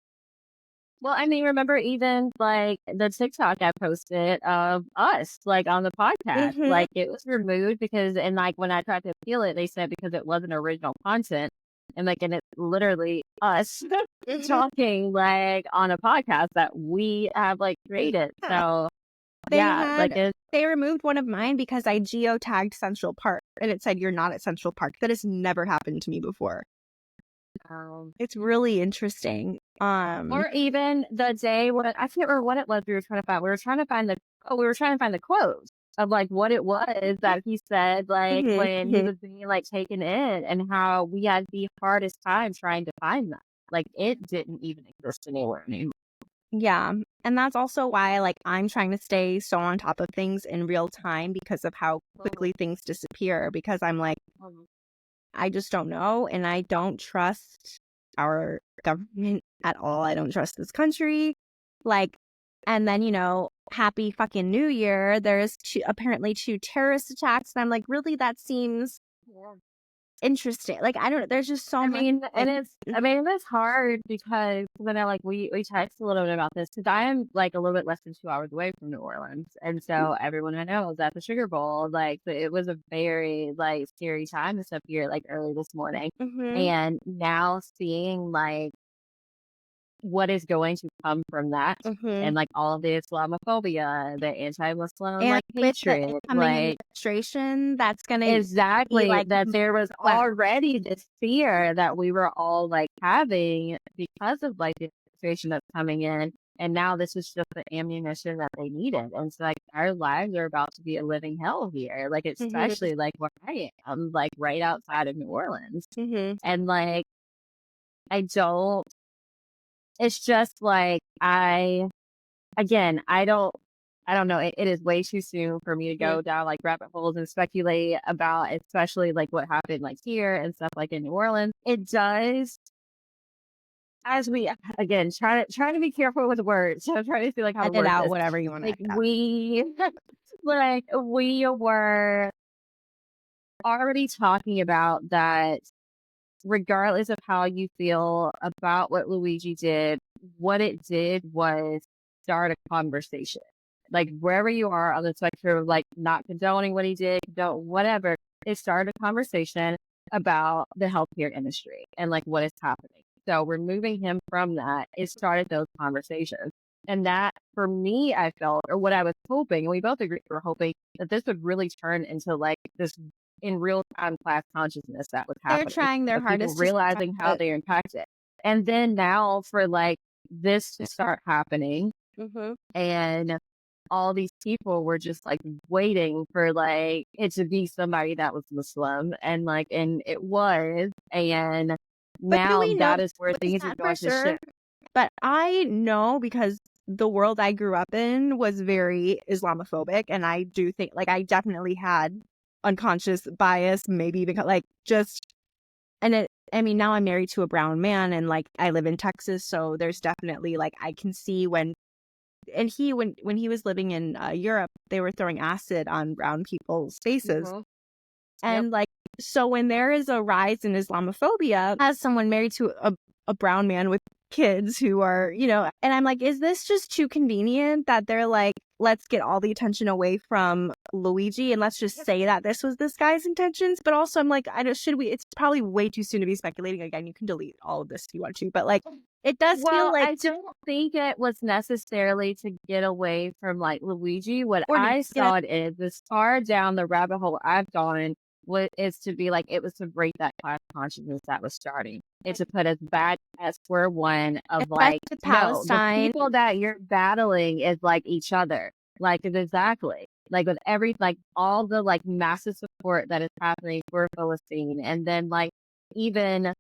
Well, I mean, remember even like the TikTok I posted of us, like on the podcast, Mhm. like it was removed because, and like when I tried to appeal it, they said because it wasn't original content. And it's literally us Mhm. talking like on a podcast that we have like created. Yeah. So, yeah, like They removed one of mine because I geotagged Central Park and it said, you're not at Central Park. That has never happened to me before. It's really interesting. or even the day when I can't remember what it was we were trying to find. We were trying to find the quotes of like what it was that he said, like Mhm, when he mhm. was being like taken in, and how we had the hardest time trying to find that. Like it didn't even exist anywhere anymore. Yeah. And that's also why, like, I'm trying to stay so on top of things in real time because of how quickly things disappear. Because I'm like, I just don't know. And I don't trust our government at all. I don't trust this country. Like, and then, happy fucking New Year. There's apparently 2 terrorist attacks. And I'm like, really? That seems interesting. Like, I don't know. There's just so I much. mean, Like, it's hard because I know like we texted a little bit about this because I am like a little bit less than 2 hours away from New Orleans, and so everyone I know is at the Sugar Bowl. Like so it was a very like scary time and stuff here like early this morning, mhm, and now seeing like what is going to come from that, mhm. and like all of the Islamophobia, the anti-Muslim And like with the hatred, incoming like administration, that's gonna be exactly, like that there was well, already this fear that we were all like having because of like the administration that's coming in. And now this is just the ammunition that they needed. And so like our lives are about to be a living hell here. Like mhm, especially like where I am, like right outside of New Orleans. mhm. And like I don't it's just like I don't know. It is way too soon for me to Mhm. go down like rabbit holes and speculate about, especially like what happened like here and stuff like in New Orleans. It does, as we again try to be careful with words. So I'm trying to see like how to Edit word out this. whatever you wanna Like edit out. we, like we were already talking about that regardless of how you feel about what Luigi did, what it did was start a conversation. Like wherever you are on the spectrum of like not condoning what he did, condone whatever, it started a conversation about the healthcare industry and like what is happening. So removing him from that, it started those conversations. And that for me, I felt, or what I was hoping, and we both agreed we were hoping that this would really turn into like this in real time class consciousness that was They're happening trying their of people hardest to suppress realizing how it. they're impacted. And then now for like this to start happening, Mhm, and all these people were just like waiting for like it to be somebody that was Muslim, and like and it was, and but do now we know that is where what is things are that for going to sure? shift. But I know because the world I grew up in was very Islamophobic, and I do think, like, I definitely had unconscious bias, maybe because, like, just and I mean, now I'm married to a brown man, and, like, I live in Texas, so there's definitely, like, I can see when and when he was living in, Europe, they were throwing acid on brown people's faces. Mhm. Yep. And like, so when there is a rise in Islamophobia, as someone married to a brown man with kids who are, and I'm like, is this just too convenient that they're like, let's get all the attention away from Luigi and let's just say that this was this guy's intentions? But also, I'm like, I don't, should we? It's probably way too soon to be speculating again. You can delete all of this if you want to, but like, it does feel Well, like, I don't think it was necessarily to get away from like Luigi. What or to I get a, saw it is as far down the rabbit hole I've gone, what is to be like it was to break that class consciousness that was starting. It's to put us back at square one of especially like, with no, the Palestine. people that you're battling is like each other. Like exactly. Like with every like all the like massive support that is happening for Philistine, and then like even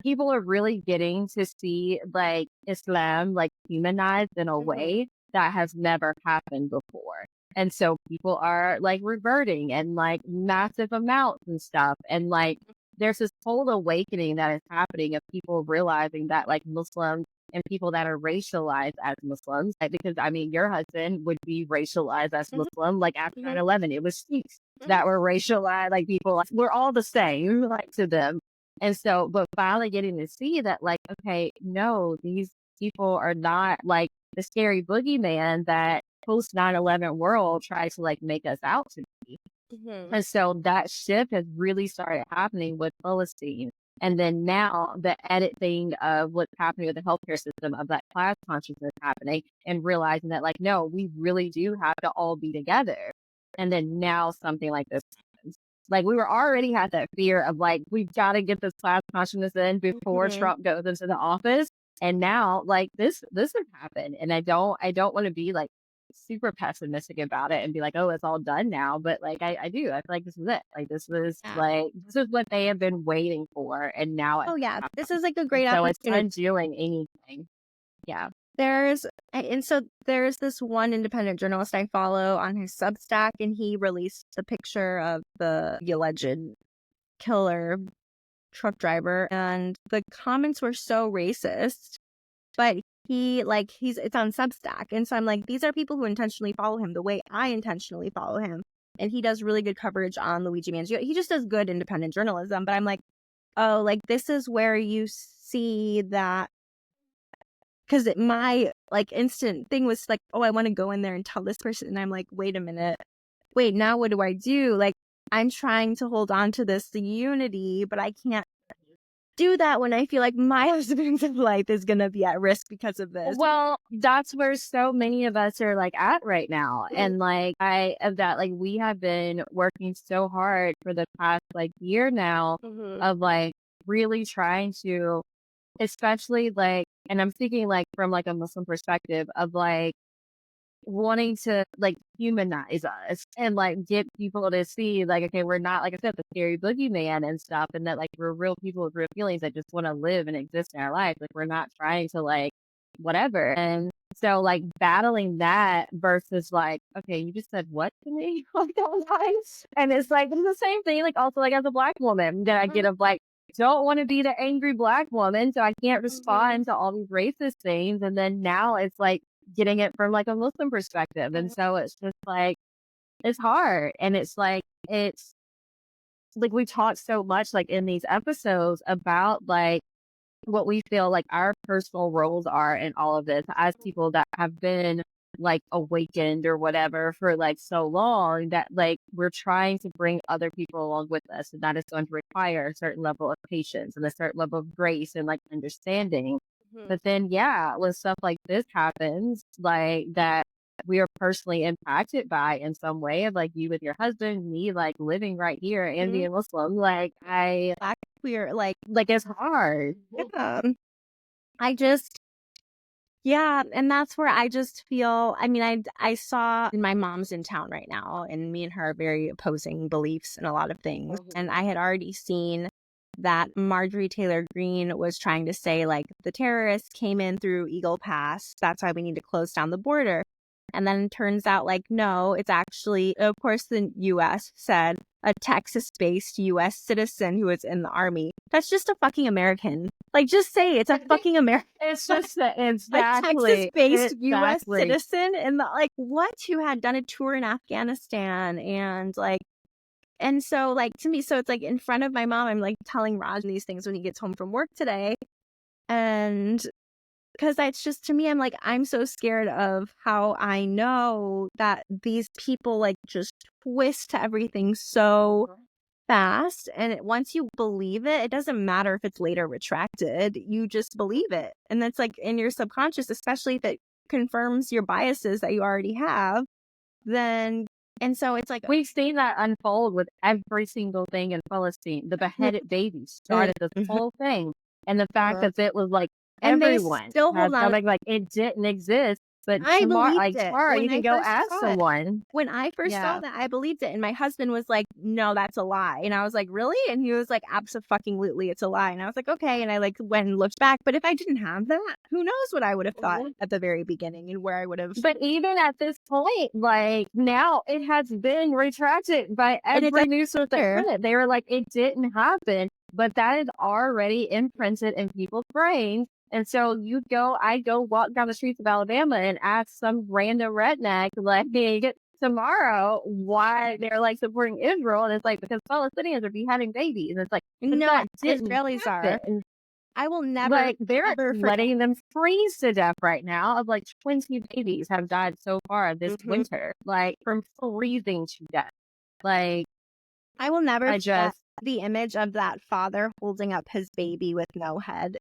people are really getting to see like Islam like humanized in a Mhm. way that has never happened before. And so people are like reverting and like massive amounts and stuff. And like there's this whole awakening that is happening of people realizing that like Muslims and people that are racialized as Muslims, like, because I mean, your husband would be racialized as Muslim, like after 9/11, it was Sikhs that were racialized, like people, like, we're all the same, like to them. And so, but finally getting to see that, like, okay, no, these people are not like the scary boogeyman that post 9/11 world tries to like make us out to be. And so that shift has really started happening with Philistine. And then now the edit thing of what's happening with the healthcare system of that class consciousness happening and realizing that like, no, we really do have to all be together. And then now something like this happens. Like we were already had that fear of like, we've got to get this class consciousness in before Trump goes into the office. And now like this has happened. And I don't want to be like super pessimistic about it and be like, oh, it's all done now. But like I do. I feel like this is it. Like this is what they have been waiting for. And now it's happened. This is like a great So it's opportunity. undoing anything. Yeah. There's this one independent journalist I follow on his Substack, and he released the picture of the alleged killer truck driver, and the comments were so racist. But it's on Substack, and so I'm like, these are people who intentionally follow him the way I intentionally follow him, and he does really good coverage on Luigi Mangione. He just does good independent journalism. But I'm like, oh, like this is where you see that. Because my like instant thing was like, oh, I want to go in there and tell this person. And I'm like, wait a minute. Wait, now what do I do? Like, I'm trying to hold on to this unity, but I can't do that when I feel like my husband's life is going to be at risk because of this. Well, that's where so many of us are like at right now. And like we have been working so hard for the past like year now of like really trying to, especially like, and I'm thinking like from like a Muslim perspective of like wanting to like humanize us and like get people to see like, okay, we're not, like I said, the scary boogeyman and stuff, and that like we're real people with real feelings that just want to live and exist in our life. Like we're not trying to like whatever. And so like battling that versus like, okay, you just said what to me? Like online. And it's like it's the same thing, like also like as a Black woman that I get of like, don't want to be the angry Black woman, so I can't respond to all these racist things. And then now it's like getting it from like a Muslim perspective. And so it's just like, it's hard. And it's like we talk so much like in these episodes about like what we feel like our personal roles are in all of this as people that have been like awakened or whatever for like so long, that like we're trying to bring other people along with us, and that is going to require a certain level of patience and a certain level of grace and like understanding. But then when stuff like this happens, like that we are personally impacted by in some way, of like you with your husband, me like living right here and being Muslim, like Black queer, like it's hard. And that's where I just feel, I mean, I saw my mom's in town right now, and me and her are very opposing beliefs in a lot of things. And I had already seen that Marjorie Taylor Greene was trying to say, like, the terrorists came in through Eagle Pass. That's why we need to close down the border. And then it turns out, like, no, it's actually, of course, the U.S. said a Texas-based U.S. citizen who was in the army. That's just a fucking American. Like, just say it's a fucking American. It's just exactly a Texas-based U.S. citizen in the, like, what? Who had done a tour in Afghanistan and, like, and so, like, to me, so it's like in front of my mom, I'm like telling Raj these things when he gets home from work today. And because it's just, to me, I'm like, I'm so scared of how I know that these people like just twist everything so fast. And once you believe it, it doesn't matter if it's later retracted. You just believe it. And that's like in your subconscious, especially if it confirms your biases that you already have, then. And so it's like, we've seen that unfold with every single thing in Palestine. The beheaded baby started this whole thing. And the fact that it was like and everyone they still hold on. Like it didn't exist. But I tomorrow, believed like it tomorrow, you when can I go first ask saw it. someone. When I first saw Yeah. that, I believed it, and my husband was like, "No, that's a lie." And I was like, "Really?" And he was like, "Abso-fucking-lutely, it's a lie." And I was like, "Okay." And I like went and looked back. But if I didn't have that, who knows what I would have thought at the very beginning and where I would have. But even at this point, like now it has been retracted by And it every doesn't news source that matter. put it. They were like, it didn't happen, but that is already imprinted in people's brains. And so I go walk down the streets of Alabama and ask some random redneck, like, tomorrow why they're like supporting Israel. And it's like, because Palestinians are beheading babies. And it's like, but No, that didn't Israelis are. happen. I will never, Like they're ever forget. letting them freeze to death right now. Of like 20 babies have died so far this winter, like from freezing to death. Like I will never I forget just the image of that father holding up his baby with no head.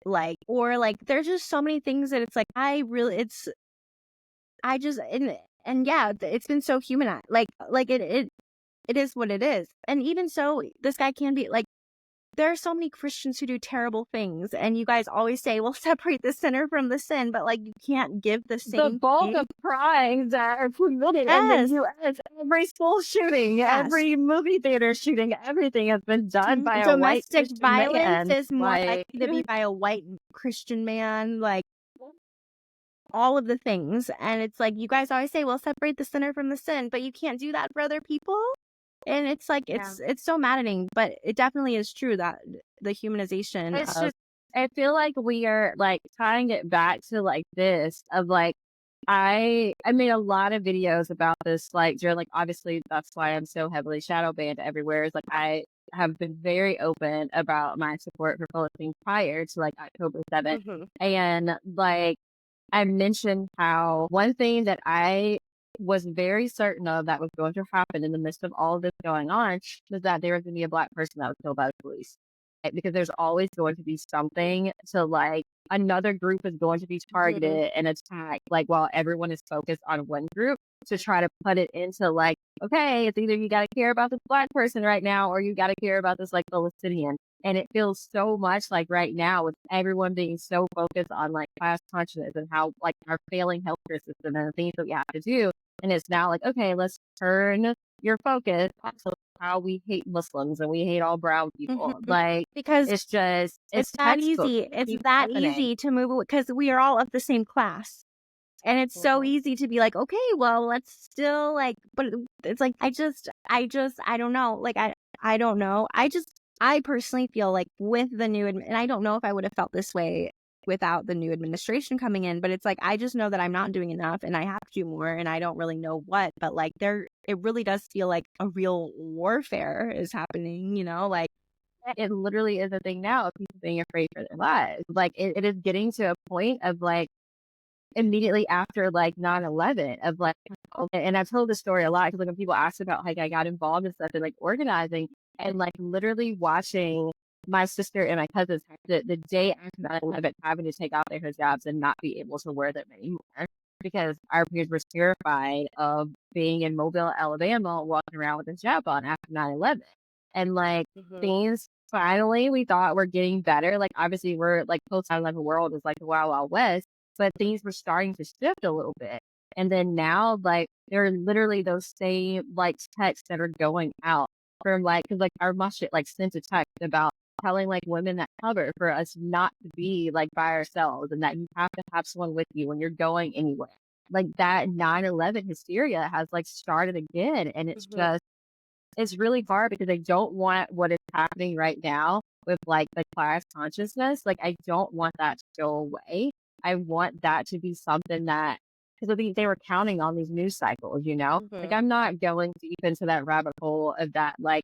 Like, or like, there's just so many things that it's like, and yeah, it's been so humanized. Like it is what it is. And even so, this guy can be like, there are so many Christians who do terrible things, and you guys always say, well, separate the sinner from the sin, but like, you can't give the the same bulk thing. of crimes that are committed in the Yes. U.S. Every school shooting, Yes. every movie theater shooting, everything has been done by a white Domestic Christian violence man. is more Like likely to be by a white Christian man. Like, all of the things. And it's like, you guys always say, well, separate the sinner from the sin, but you can't do that for other people. And it's like, Yeah. it's so maddening, but it definitely is true that the humanization it's of, just, I feel like we are like tying it back to like this of like I made a lot of videos about this, like during like obviously that's why I'm so heavily shadow banned everywhere. Is like I have been very open about my support for Palestine prior to like October 7th. And like I mentioned how one thing that I was very certain of that was going to happen in the midst of all of this going on was that there was going to be a black person that was killed by the police. Right? Because there's always going to be something to like another group is going to be targeted and attacked, like while everyone is focused on one group to try to put it into like, okay, it's either you got to care about this black person right now or you got to care about this like Palestinian. And it feels so much like right now with everyone being so focused on like class consciousness and how like our failing healthcare system and the things that we have to do. And it's now like, okay, let's turn your focus to how we hate Muslims and we hate all brown people. Like because it's just it's that textbook. easy. It's Keeps that happening. easy to move away because we are all of the same class. And it's so easy to be like, okay, well, let's still like, but it's like, I don't know. Like, I don't know. I personally feel like with the new, and I don't know if I would have felt this way without the new administration coming in, but it's like, I just know that I'm not doing enough and I have to do more and I don't really know what, but like it really does feel like a real warfare is happening, like. It literally is a thing now of people being afraid for their lives. Like it is getting to a point of like, immediately after like 9/11 of like, and I've told this story a lot because like when people ask about like I got involved in stuff and like organizing and like literally watching my sister and my cousins the day after 9/11 having to take out their hijabs and not be able to wear them anymore because our peers were terrified of being in Mobile, Alabama, walking around with a hijab on after 9/11. And like things finally we thought were getting better. Like obviously we're like post 9/11 world is like the wild, wild west, but things were starting to shift a little bit. And then now, like, there are literally those same, like, texts that are going out from, like, because, like, our masjid, like, sent a text about telling, like, women that cover for us not to be, like, by ourselves and that you have to have someone with you when you're going anywhere. Like, that 9/11 hysteria has, like, started again. And it's just, it's really hard because I don't want what is happening right now with like the class consciousness. Like, I don't want that to go away. I want that to be something that, because I think they were counting on these news cycles, like I'm not going deep into that rabbit hole of that, like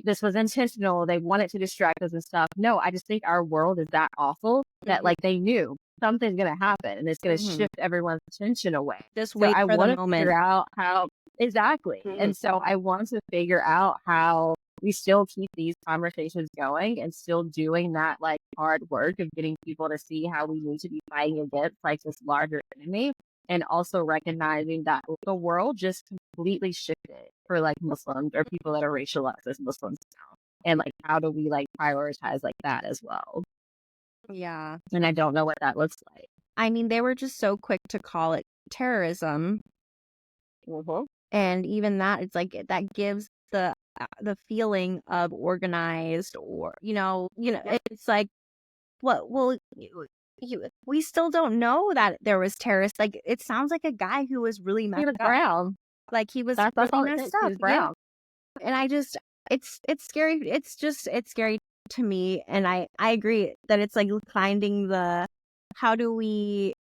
this was intentional. They wanted to distract us and stuff. No, I just think our world is that awful that like they knew something's going to happen and it's going to shift everyone's attention away. Just So wait I for want the to figure moment. out how exactly. And so I want to figure out how we still keep these conversations going and still doing that like hard work of getting people to see how we need to be fighting against like this larger enemy and also recognizing that the world just completely shifted for like Muslims or people that are racialized as Muslims now. And like, how do we like prioritize like that as well? Yeah. And I don't know what that looks like. I mean, they were just so quick to call it terrorism. And even that, it's like that gives the feeling of organized, or it's like, what? Well, we still don't know that there was terrorists. Like, it sounds like a guy who was really He messed was up. brown. Like, he was That's really all it messed takes. He up. was brown. And I just, it's scary. It's scary to me. And I agree that it's like finding how do we,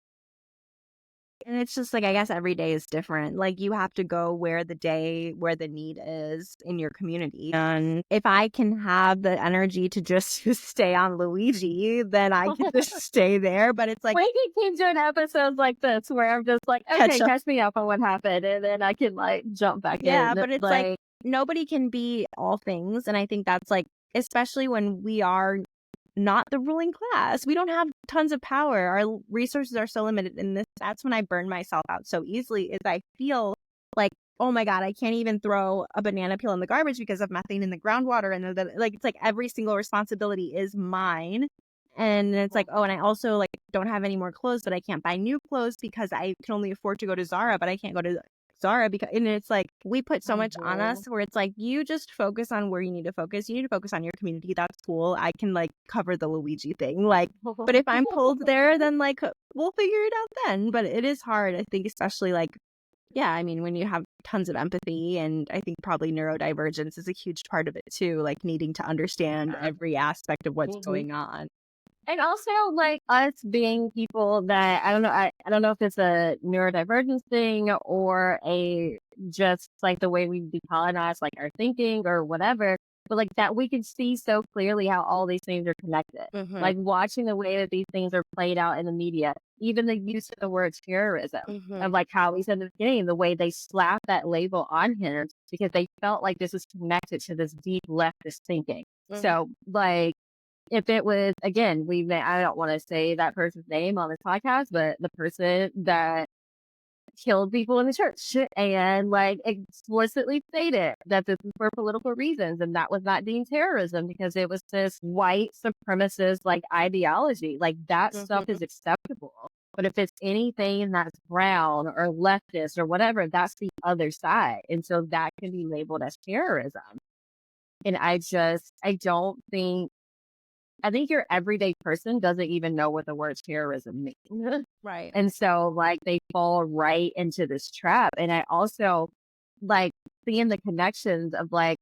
and it's just like, I guess every day is different. Like, you have to go where the need is in your community. And if I can have the energy to just stay on Luigi, then I can just stay there. But it's like, We can keep doing episodes like this where I'm just like, okay, catch me up on what happened. And then I can like jump back in. yeah, but it's like nobody can be all things. And I think that's like, especially when we are not the ruling class. We don't have tons of power. Our resources are so limited. And that's when I burn myself out so easily, is I feel like, oh my God, I can't even throw a banana peel in the garbage because of methane in the groundwater. And like, it's like every single responsibility is mine. And it's like, oh, and I also like don't have any more clothes, but I can't buy new clothes because I can only afford to go to Zara, but I can't go to Zara because, and it's like, we put so much on us where it's like, you just focus on where you need to focus. You need to focus on your community. That's cool. I can like cover the Luigi thing. Like, but if I'm pulled there, then like, we'll figure it out then. But it is hard, I think, especially like, yeah, I mean, when you have tons of empathy, and I think probably neurodivergence is a huge part of it too, like needing to understand every aspect of what's going on. And also, like, us being people that, I don't know, I don't know if it's a neurodivergence thing or just like the way we decolonize like our thinking or whatever, but like that we can see so clearly how all these things are connected. Like watching the way that these things are played out in the media, even the use of the word terrorism, of like how we said in the beginning, the way they slapped that label on him because they felt like this was connected to this deep leftist thinking. So like, if it was, again, I don't want to say that person's name on this podcast, but the person that killed people in the church and like explicitly stated that this is for political reasons, and that was not deemed terrorism because it was this white supremacist like ideology. Like that stuff is acceptable. But if it's anything that's brown or leftist or whatever, that's the other side. And so that can be labeled as terrorism. And I don't think, I think your everyday person doesn't even know what the word terrorism means. Right. And so like they fall right into this trap. And I also like seeing the connections of like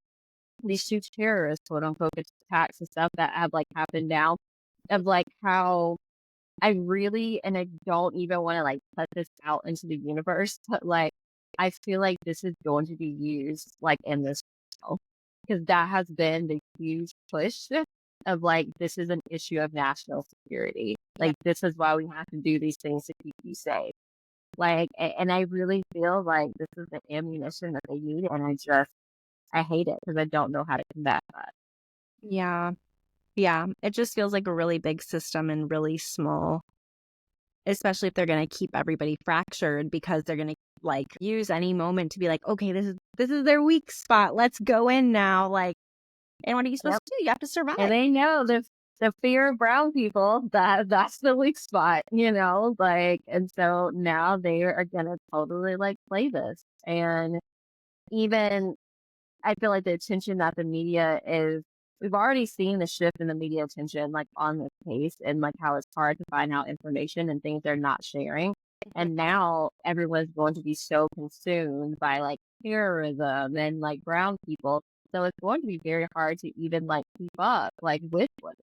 these two terrorists, quote unquote, attacks and stuff that have like happened now, of like how I really, and I don't even want to like put this out into the universe, but like I feel like this is going to be used like in this show, because that has been the huge push of like, this is an issue of national security. Like, this is why we have to do these things to keep you safe. Like, and I really feel like this is the ammunition that they need. And I hate it because I don't know how to combat that. Yeah. Yeah. It just feels like a really big system and really small, especially if they're going to keep everybody fractured, because they're going to like use any moment to be like, okay, this is their weak spot. Let's go in now. Like, and what are you supposed to do? You have to survive. And they know the fear of brown people, that's the weak spot, like, and so now they are going to totally like play this. And even I feel like the attention that the media is, we've already seen the shift in the media attention, like on this case, and like how it's hard to find out information and things they're not sharing. And now everyone's going to be so consumed by like terrorism and like brown people. So it's going to be very hard to even like keep up like with what.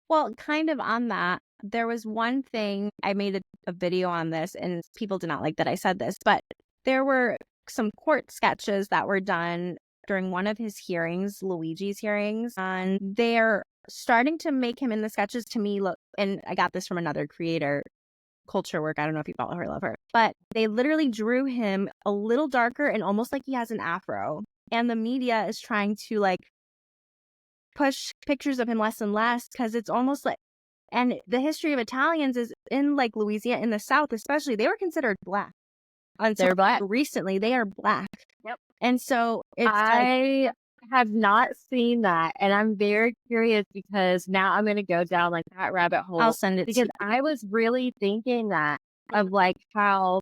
Well, kind of on that, there was one thing, I made a video on this and people did not like that I said this, but there were some court sketches that were done during one of his hearings, Luigi's hearings, and they're starting to make him in the sketches to me look, and I got this from another creator, Culture Work, I don't know if you follow her, love her, but they literally drew him a little darker and almost like he has an afro. And the media is trying to like push pictures of him less and less, because it's almost like, and the history of Italians is in like Louisiana, in the South especially, they were considered black. They're black. Recently, they are black. Yep. And so it's I have not seen that, and I'm very curious because now I'm gonna go down like that rabbit I'll hole send it to because you. I was really thinking that of like how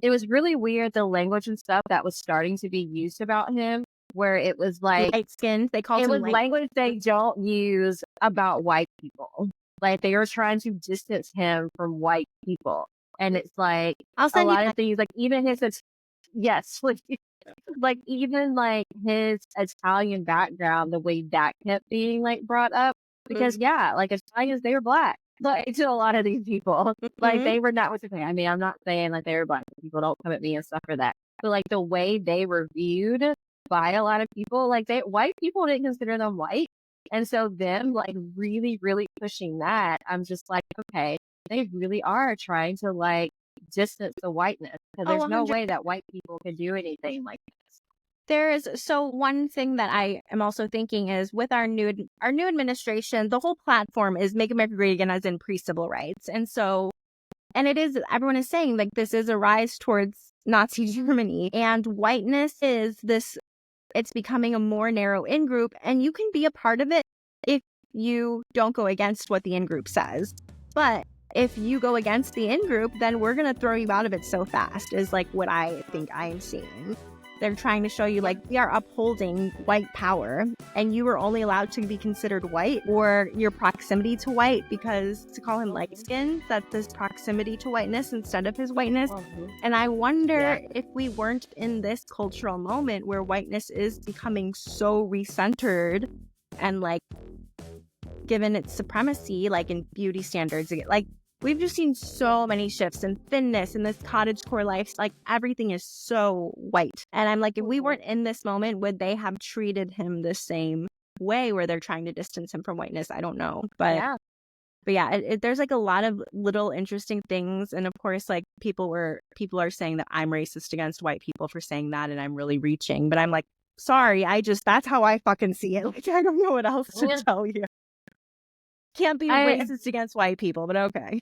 it was really weird the language and stuff that was starting to be used about him, where it was like Light skinned. They called it him was light. language they don't use about white people. Like they were trying to distance him from white people. And it's like I'll a send you. lot of things, like even his, yes, like even like his Italian background, the way that kept being like brought up, because yeah, like Italians, they were black. Like to a lot of these people, like Mhm. they were not what's the thing. I mean, I'm not saying like they were black. People don't come at me and stuff for that. But like the way they were viewed by a lot of people, like white people didn't consider them white. And so them like really, really pushing that, I'm just like, okay, they really are trying to like distance the whiteness because Oh, there's no 100. way that white people can do anything like this. There's so one thing that I am also thinking is with our new administration, the whole platform is Make America Great Again as in pre-civil rights. And so, and it is, everyone is saying like this is a rise towards Nazi Germany, and whiteness is this, it's becoming a more narrow in-group, and you can be a part of it if you don't go against what the in-group says. But if you go against the in-group, then we're going to throw you out of it so fast, is like what I think I am seeing. They're trying to show you like we are upholding white power, and you were only allowed to be considered white or your proximity to white, because to call him light skinned, that's his proximity to whiteness instead of his whiteness. And I wonder if we weren't in this cultural moment where whiteness is becoming so recentered and like given its supremacy, like in beauty standards, like we've just seen so many shifts in thinness in this cottagecore life. Like everything is so white. And I'm like, if we weren't in this moment, would they have treated him the same way where they're trying to distance him from whiteness? I don't know. But yeah, there's like a lot of little interesting things. And of course, like people are saying that I'm racist against white people for saying that. And I'm really reaching, but I'm like, sorry, that's how I fucking see it. Like, I don't know what else to tell you. Can't be racist against white people, but okay.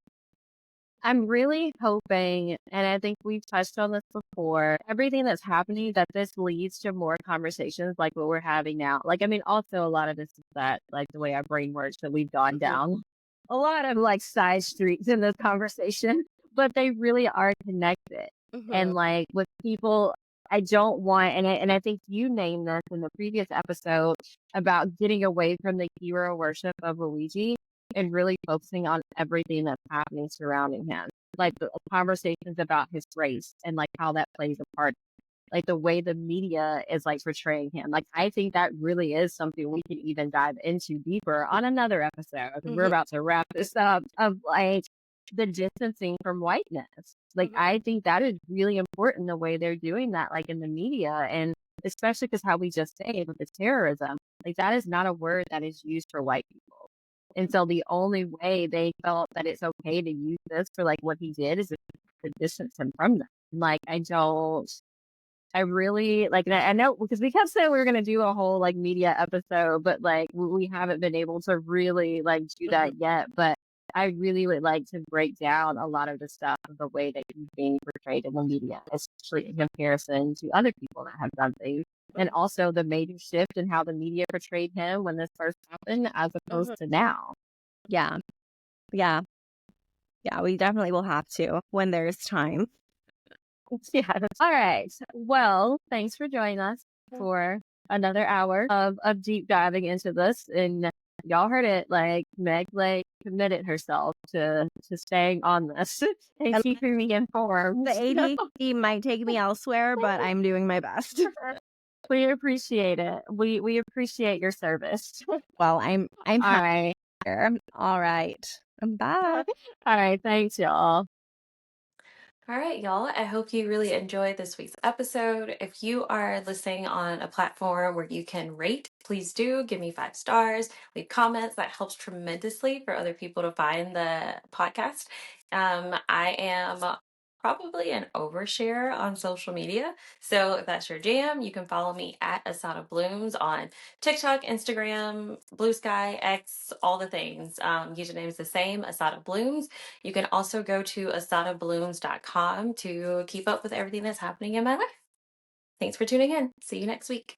I'm really hoping, and I think we've touched on this before, everything that's happening, that this leads to more conversations like what we're having now. Like, I mean, also a lot of this is that, like the way our brain works, that we've gone down a lot of like side streets in this conversation, but they really are connected. And like with people, I don't want, and I think you named this in the previous episode about getting away from the hero worship of Luigi and really focusing on everything that's happening surrounding him. Like the conversations about his race and like how that plays a part. Like the way the media is like portraying him. Like I think that really is something we can even dive into deeper on another episode. Because we're about to wrap this up of like the distancing from whiteness. Like I think that is really important the way they're doing that, like in the media, and especially because how we just say with the terrorism, like that is not a word that is used for white people. And so the only way they felt that it's okay to use this for like what he did is to distance him from them. Like I really like, and I know because we kept saying we were going to do a whole like media episode, but like we haven't been able to really like do that yet. But I really would like to break down a lot of the stuff of the way that he's being portrayed in the media, especially in comparison to other people that have done things. And also the major shift in how the media portrayed him when this first happened as opposed to now. Yeah. Yeah. Yeah, we definitely will have to when there's time. Yeah. All right. Well, thanks for joining us for another hour of deep diving into this. And y'all heard it, like Meg like committed herself to staying on this and keeping me informed. The ADHD might take me elsewhere, but I'm doing my best. We appreciate it. We appreciate your service. Well, I'm All right. here. All right. Bye. All right. Thanks, y'all. All right, y'all. I hope you really enjoyed this week's episode. If you are listening on a platform where you can rate, please do give me 5 stars, leave comments. That helps tremendously for other people to find the podcast. I am probably an overshare on social media. So if that's your jam, you can follow me at Asada Blooms on TikTok, Instagram, Blue Sky, X, all the things. Username is the same, Asada Blooms. You can also go to asadablooms.com to keep up with everything that's happening in my life. Thanks for tuning in. See you next week.